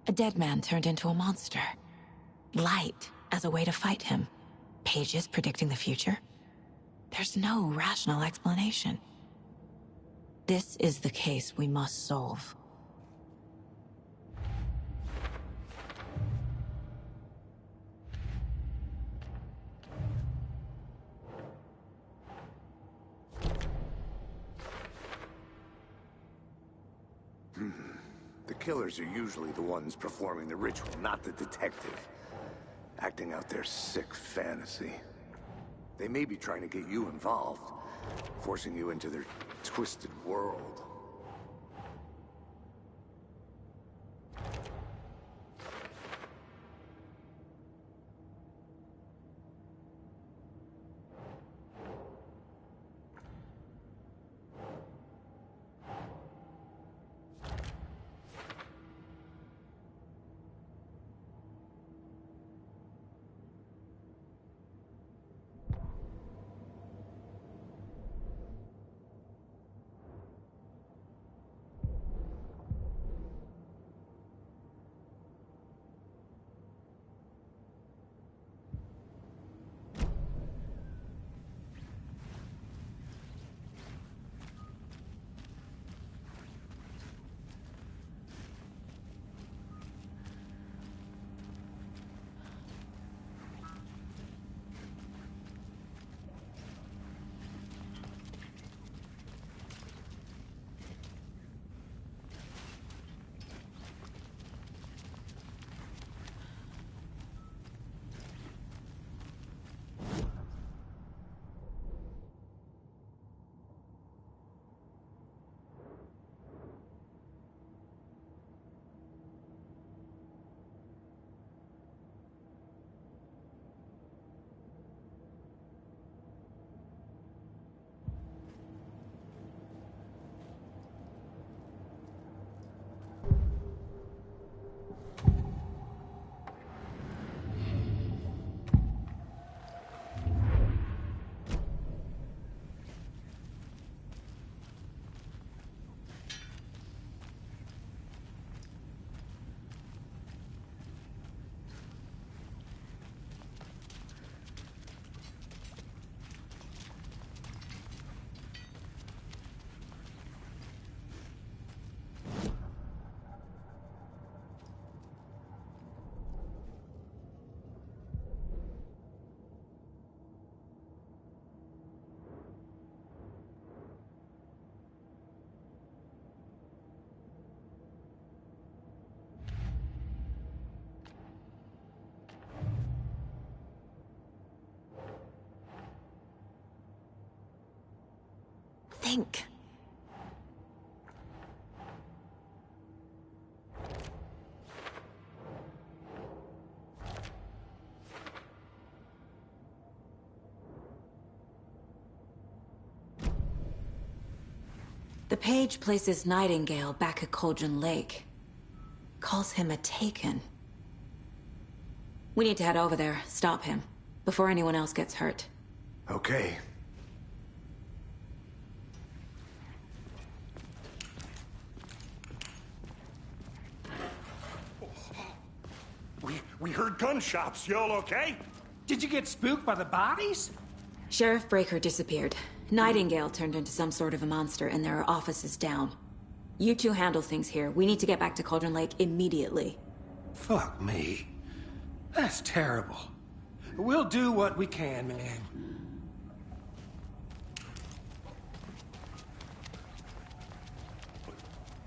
A dead man turned into a monster. Light as a way to fight him. Pages predicting the future. There's no rational explanation. This is the case we must solve. The killers are usually the ones performing the ritual, not the detective. Acting out their sick fantasy. They may be trying to get you involved, forcing you into their twisted world. Think. The page places Nightingale back at Cauldron Lake. Calls him a Taken. We need to head over there, stop him, before anyone else gets hurt. Okay. We heard gunshots. Y'all okay? Did you get spooked by the bodies? Sheriff Breaker disappeared. Nightingale turned into some sort of a monster, and there are offices down. You two handle things here. We need to get back to Cauldron Lake immediately. Fuck me. That's terrible. We'll do what we can, man.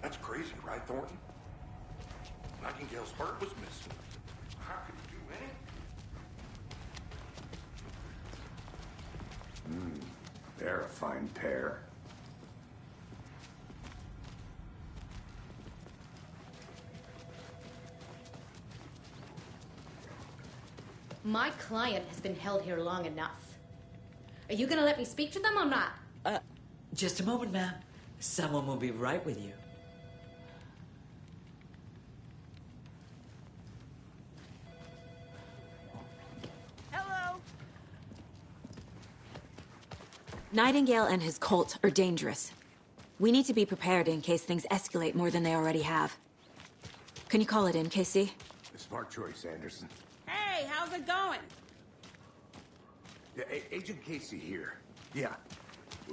That's crazy, right, Thornton? Nightingale's heart was missing. How could he do anything? They're a fine pair. My client has been held here long enough. Are you gonna let me speak to them or not? Just a moment, ma'am. Someone will be right with you. Hello? Nightingale and his cult are dangerous. We need to be prepared in case things escalate more than they already have. Can you call it in, Casey? A smart choice, Anderson. Hey, how's it going? Yeah, Agent Casey here. Yeah.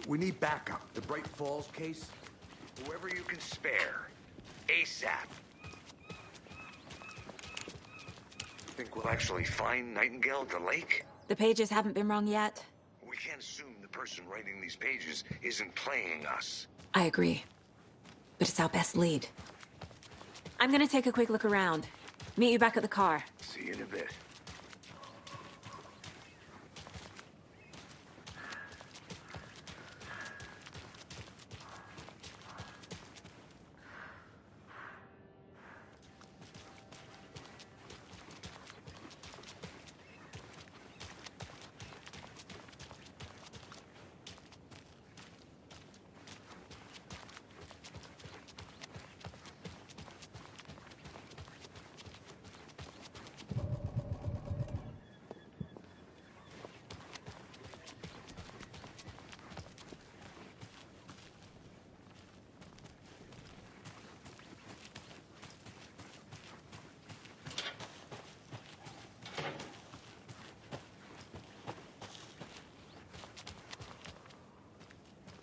We need backup. The Bright Falls case? Whoever you can spare. ASAP. You think we'll actually find Nightingale at the lake? The pages haven't been wrong yet. We can't assume the person writing these pages isn't playing us. I agree. But it's our best lead. I'm gonna take a quick look around. Meet you back at the car. See you in a bit.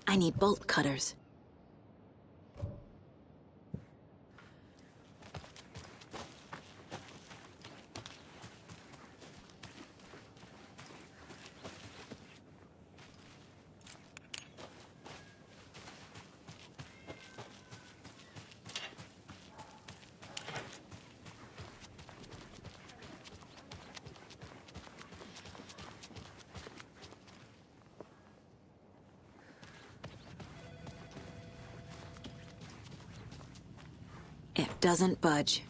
I need bolt cutters. It doesn't budge.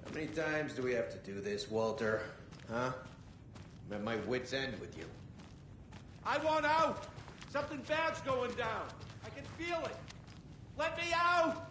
How many times do we have to do this, Walter? Huh? I'm at my wit's end with you. I want out! Something bad's going down. I can feel it. Let me out!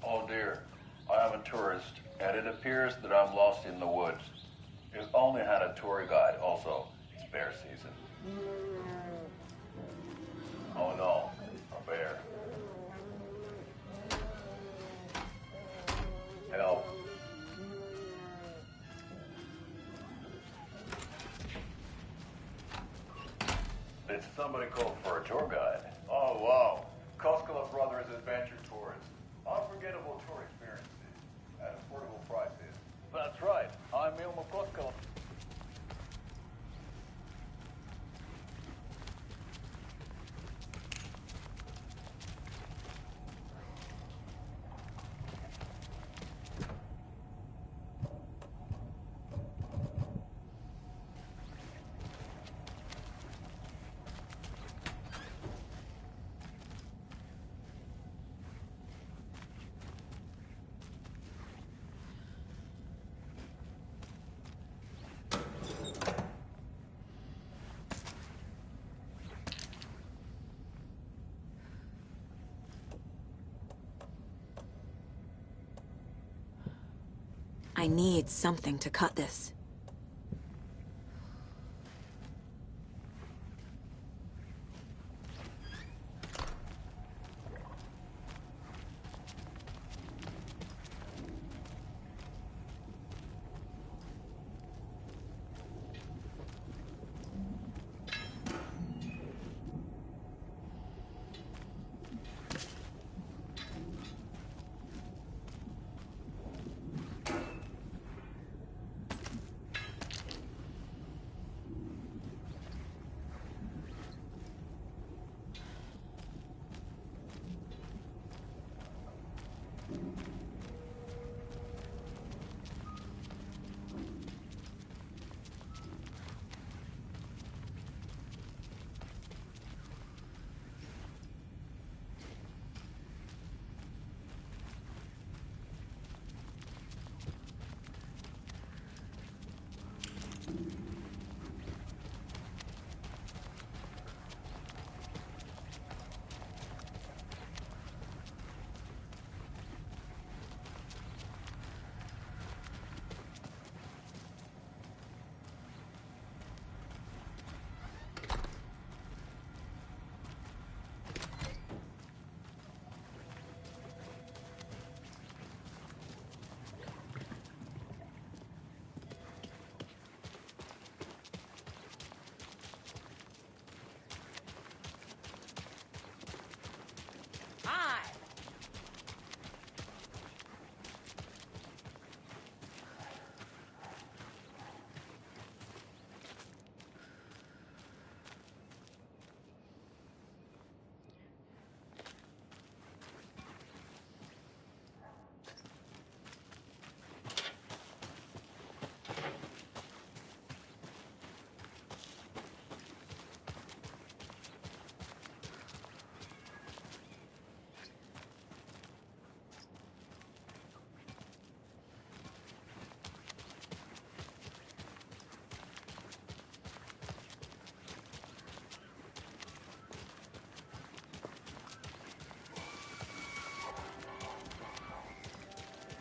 Oh dear, I am a tourist, and it appears that I'm lost in the woods. If only had a tour guide also. It's bear season. Oh no, a bear. Help. Did somebody call for a tour guide? Oh wow, Koskela Brothers Adventure Tours. Unforgettable tour experiences at affordable prices. That's right. I'm Ilmo Koskela. I need something to cut this.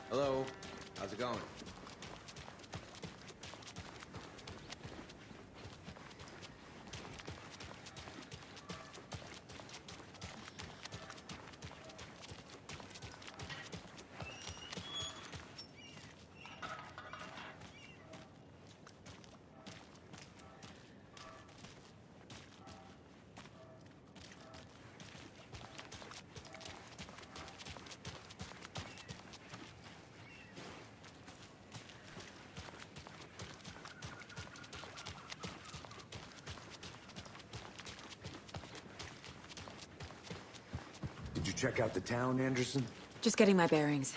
Hello. How's it going? Did you check out the town, Anderson? Just getting my bearings.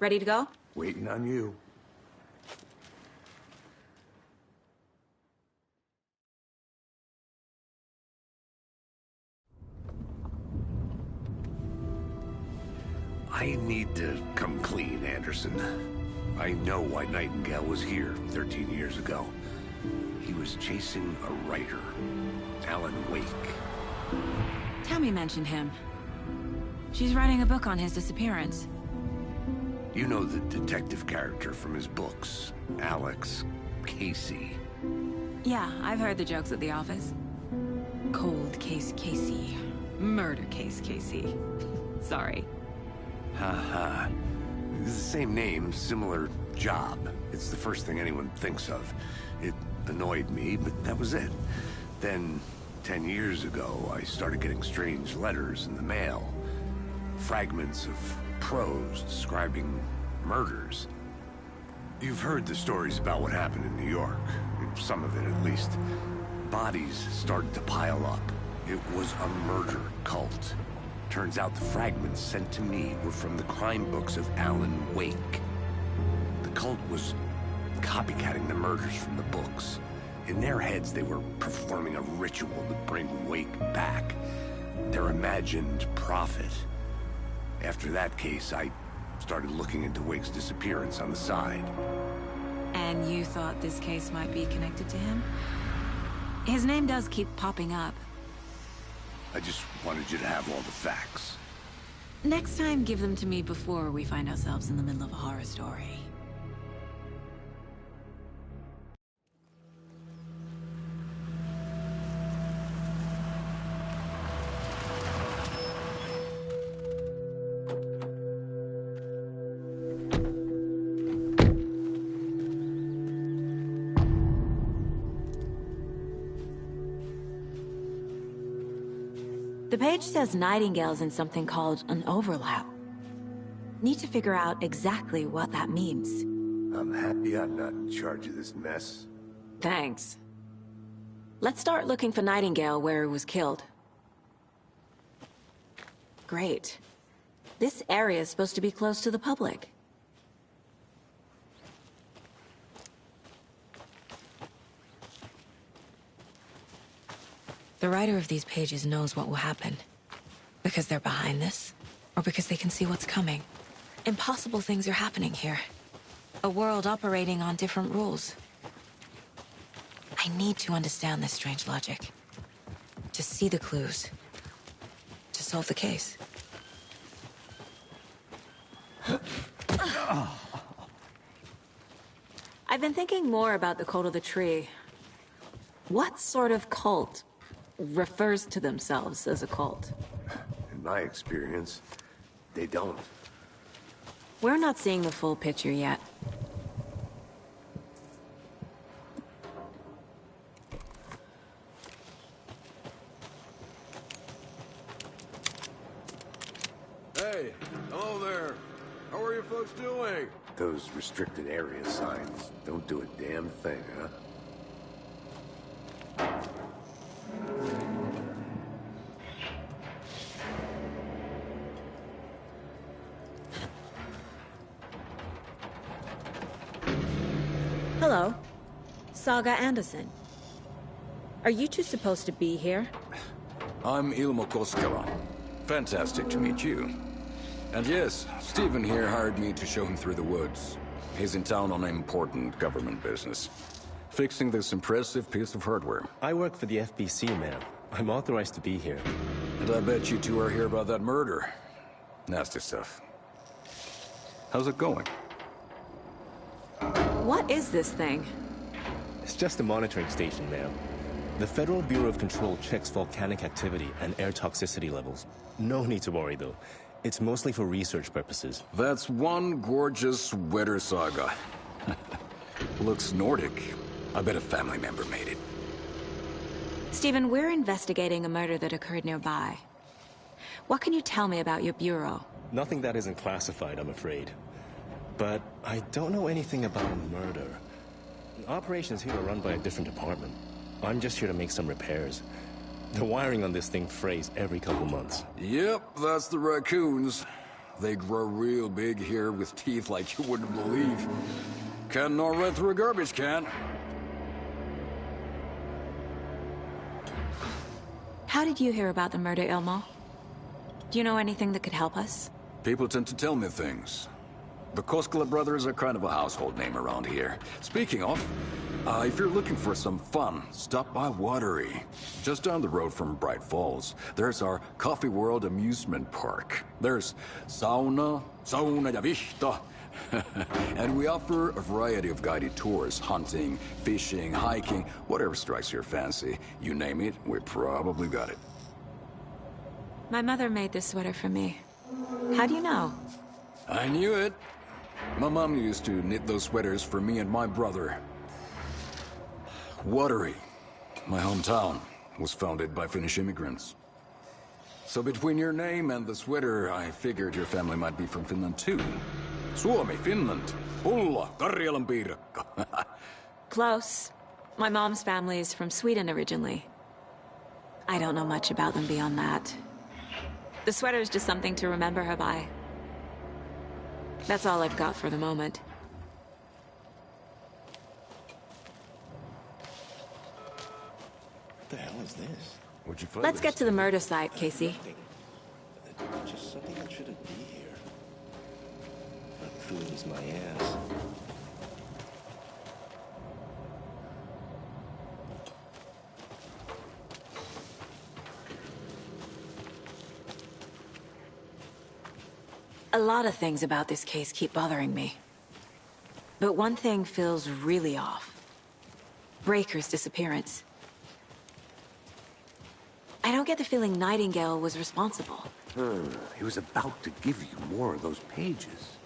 Ready to go? Waiting on you. I need to come clean, Anderson. I know why Nightingale was here 13 years ago. He was chasing a writer, Alan Wake. Tammy mentioned him. She's writing a book on his disappearance. You know the detective character from his books, Alex, Casey. Yeah, I've heard the jokes at the office. Cold case Casey. Murder case Casey. Sorry. Haha. It's the same name, similar job. It's the first thing anyone thinks of. It annoyed me, but that was it. Then, 10 years ago, I started getting strange letters in the mail. Fragments of prose describing murders. You've heard the stories about what happened in New York. Some of it, at least. Bodies started to pile up. It was a murder cult. Turns out the fragments sent to me were from the crime books of Alan Wake. The cult was copycatting the murders from the books. In their heads, they were performing a ritual to bring Wake back. Their imagined prophet. After that case, I started looking into Wake's disappearance on the side. And you thought this case might be connected to him? His name does keep popping up. I just wanted you to have all the facts. Next time, give them to me before we find ourselves in the middle of a horror story. The page says Nightingale's in something called an overlap. Need to figure out exactly what that means. I'm happy I'm not in charge of this mess. Thanks. Let's start looking for Nightingale where he was killed. Great. This area is supposed to be close to the public. The writer of these pages knows what will happen. Because they're behind this, or because they can see what's coming. Impossible things are happening here. A world operating on different rules. I need to understand this strange logic. To see the clues. To solve the case. I've been thinking more about the cult of the tree. What sort of cult refers to themselves as a cult? In my experience, they don't. We're not seeing the full picture yet. Hey, hello there. How are you folks doing? Those restricted area signs don't do a damn thing, huh? Hello. Saga Anderson. Are you two supposed to be here? I'm Ilmo Koskela. Fantastic to meet you. And yes, Stephen here hired me to show him through the woods. He's in town on important government business. Fixing this impressive piece of hardware. I work for the FBC, ma'am. I'm authorized to be here. And I bet you two are here about that murder. Nasty stuff. How's it going? What is this thing? It's just a monitoring station, ma'am. The Federal Bureau of Control checks volcanic activity and air toxicity levels. No need to worry, though. It's mostly for research purposes. That's one gorgeous weather saga. Looks Nordic. I bet a family member made it. Stephen, we're investigating a murder that occurred nearby. What can you tell me about your bureau? Nothing that isn't classified, I'm afraid. But I don't know anything about a murder. Operations here are run by a different department. I'm just here to make some repairs. The wiring on this thing frays every couple months. Yep, that's the raccoons. They grow real big here with teeth like you wouldn't believe. Can't gnaw right through a garbage can. How did you hear about the murder, Ilmo? Do you know anything that could help us? People tend to tell me things. The Koskela brothers are kind of a household name around here. Speaking of, if you're looking for some fun, stop by Watery. Just down the road from Bright Falls, there's our Coffee World amusement park. There's sauna ja vihta. And we offer a variety of guided tours, hunting, fishing, hiking, whatever strikes your fancy. You name it, we probably got it. My mother made this sweater for me. How do you know? I knew it. My mom used to knit those sweaters for me and my brother. Watery, my hometown, was founded by Finnish immigrants. So between your name and the sweater, I figured your family might be from Finland too. Suomi, Finland, Pulla, Karjalan piirakka. Close. My mom's family is from Sweden originally. I don't know much about them beyond that. The sweater is just something to remember her by. That's all I've got for the moment. What the hell is this? What'd you find? Let's get to the murder site, Casey. Just something that shouldn't be here. That proves my ass. A lot of things about this case keep bothering me. But one thing feels really off. Breaker's disappearance. I don't get the feeling Nightingale was responsible. He was about to give you more of those pages.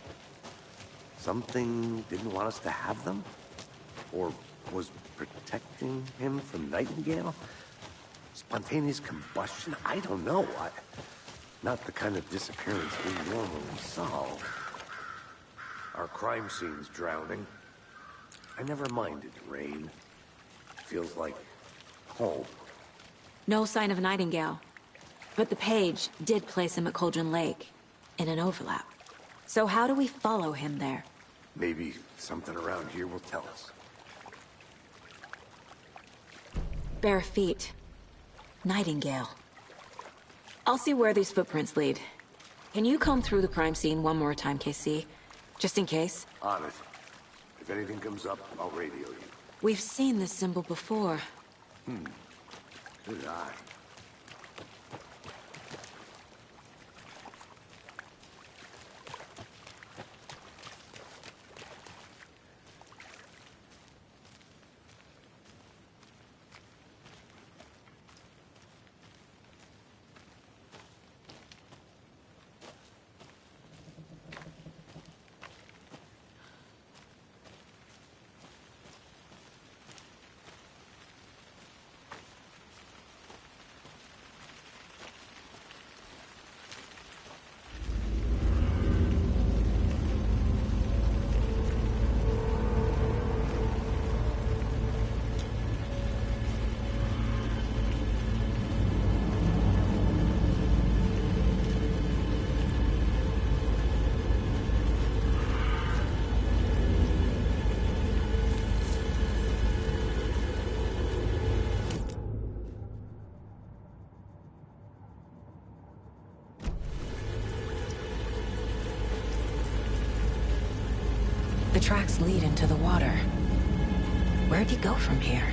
Something didn't want us to have them? Or was protecting him from Nightingale? Spontaneous combustion? I don't know. Not the kind of disappearance we normally solve. Our crime scene's drowning. I never minded rain. Feels like home. No sign of Nightingale. But the page did place him at Cauldron Lake, in an overlap. So how do we follow him there? Maybe something around here will tell us. Bare feet. Nightingale. I'll see where these footprints lead. Can you comb through the crime scene one more time, KC? Just in case? On it. If anything comes up, I'll radio you. We've seen this symbol before. Good eye. The tracks lead into the water. Where'd he go from here?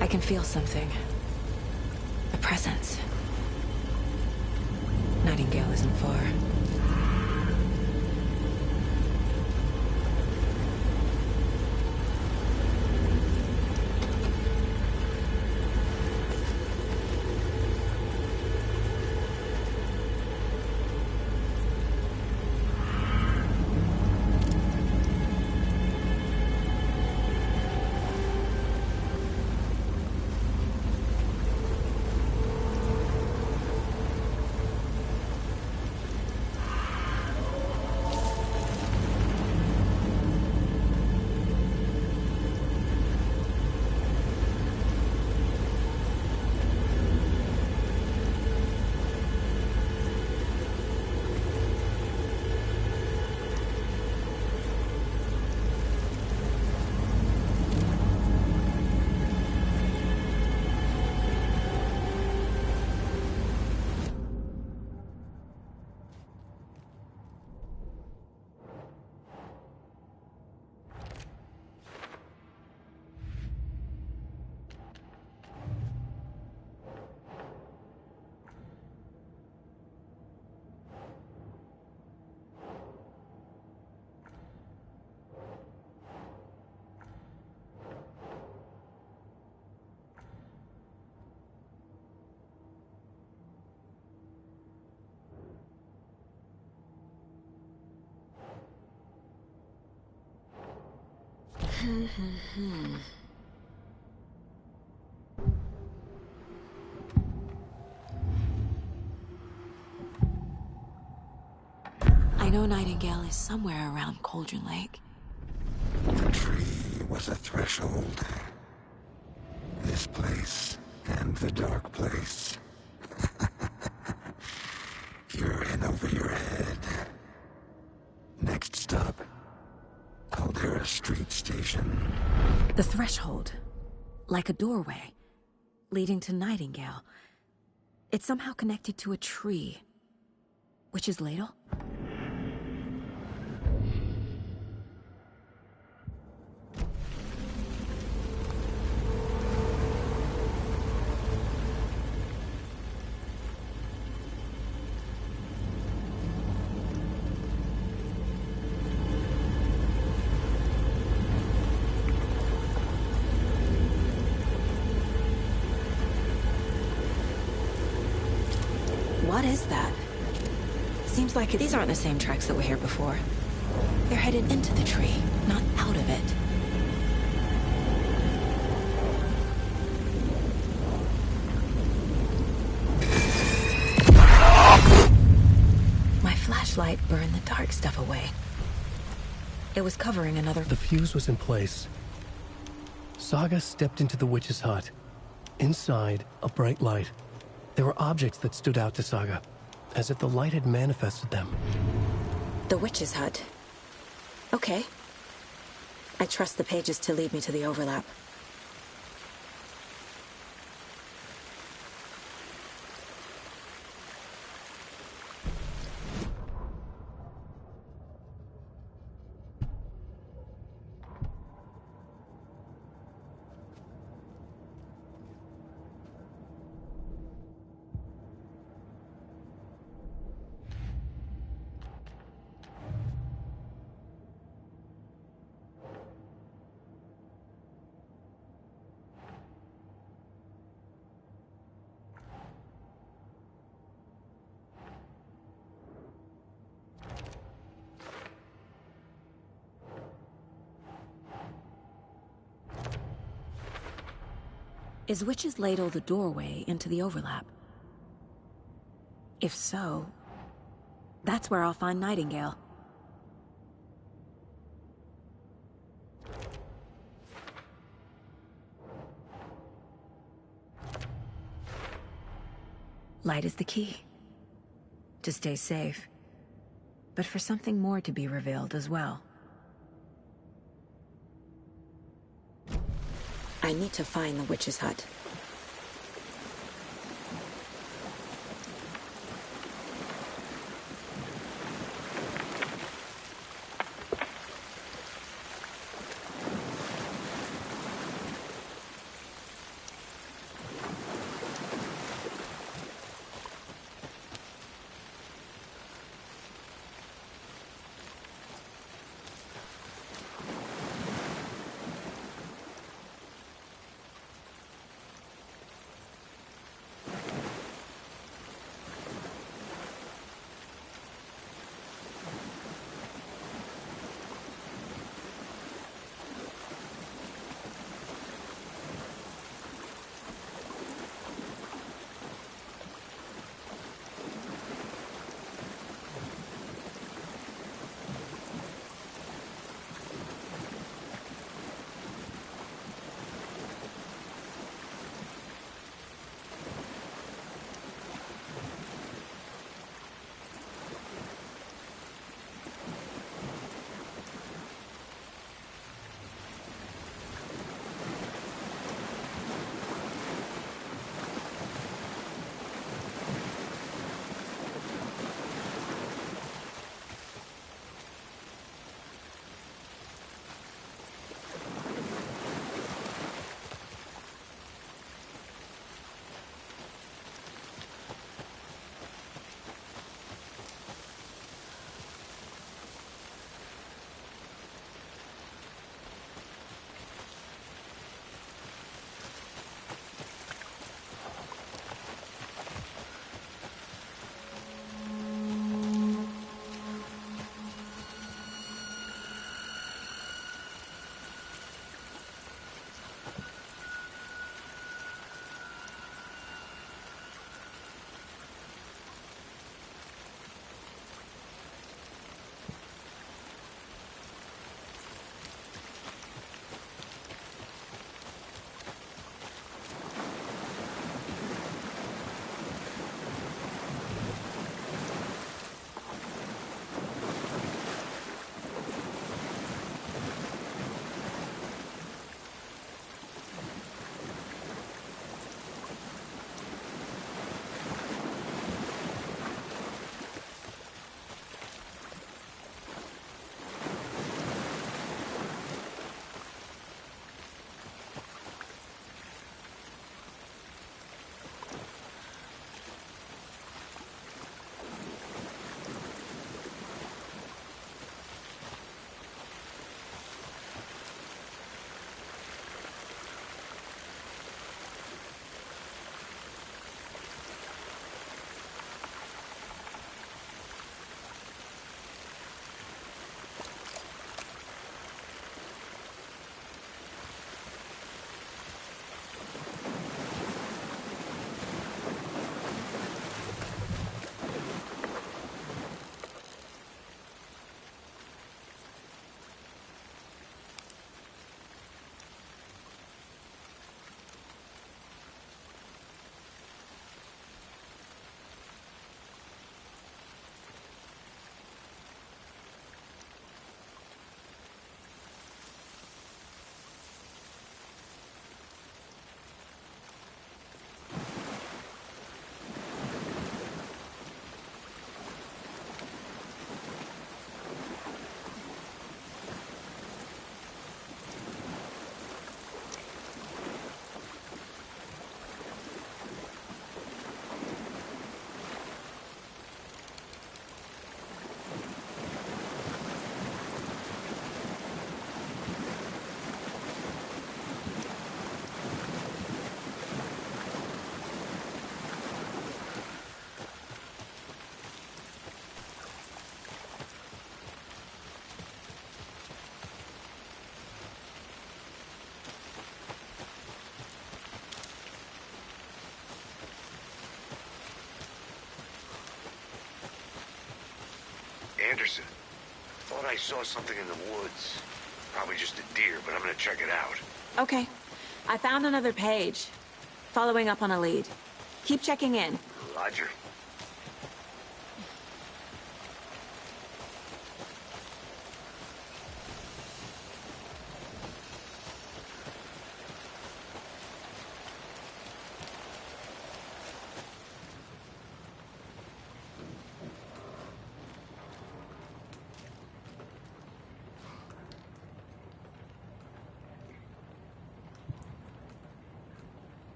I can feel something. A presence. Nightingale isn't far. I know Nightingale is somewhere around Cauldron Lake. The tree was a threshold. This place and the dark place. You're in over your head. Next stop, Caldera Street Station. The threshold. Like a doorway. Leading to Nightingale. It's somehow connected to a tree. Witch's Ladle? What is that? Seems like these aren't the same tracks that were here before. They're headed into the tree, not out of it. My flashlight burned the dark stuff away. It was covering another... The fuse was in place. Saga stepped into the witch's hut. Inside, a bright light. There were objects that stood out to Saga, as if the light had manifested them. The witch's hut. Okay. I trust the pages to lead me to the overlap. Is Witch's Ladle the doorway into the overlap? If so, that's where I'll find Nightingale. Light is the key. To stay safe. But for something more to be revealed as well. I need to find the witch's hut. Listen, thought I saw something in the woods. Probably just a deer, but I'm gonna check it out. Okay. I found another page. Following up on a lead. Keep checking in. Roger.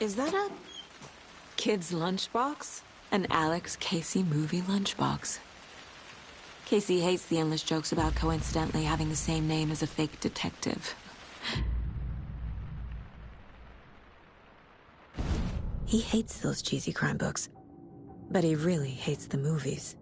Is that a kid's lunchbox? An Alex Casey movie lunchbox. Casey hates the endless jokes about coincidentally having the same name as a fake detective. He hates those cheesy crime books, but he really hates the movies.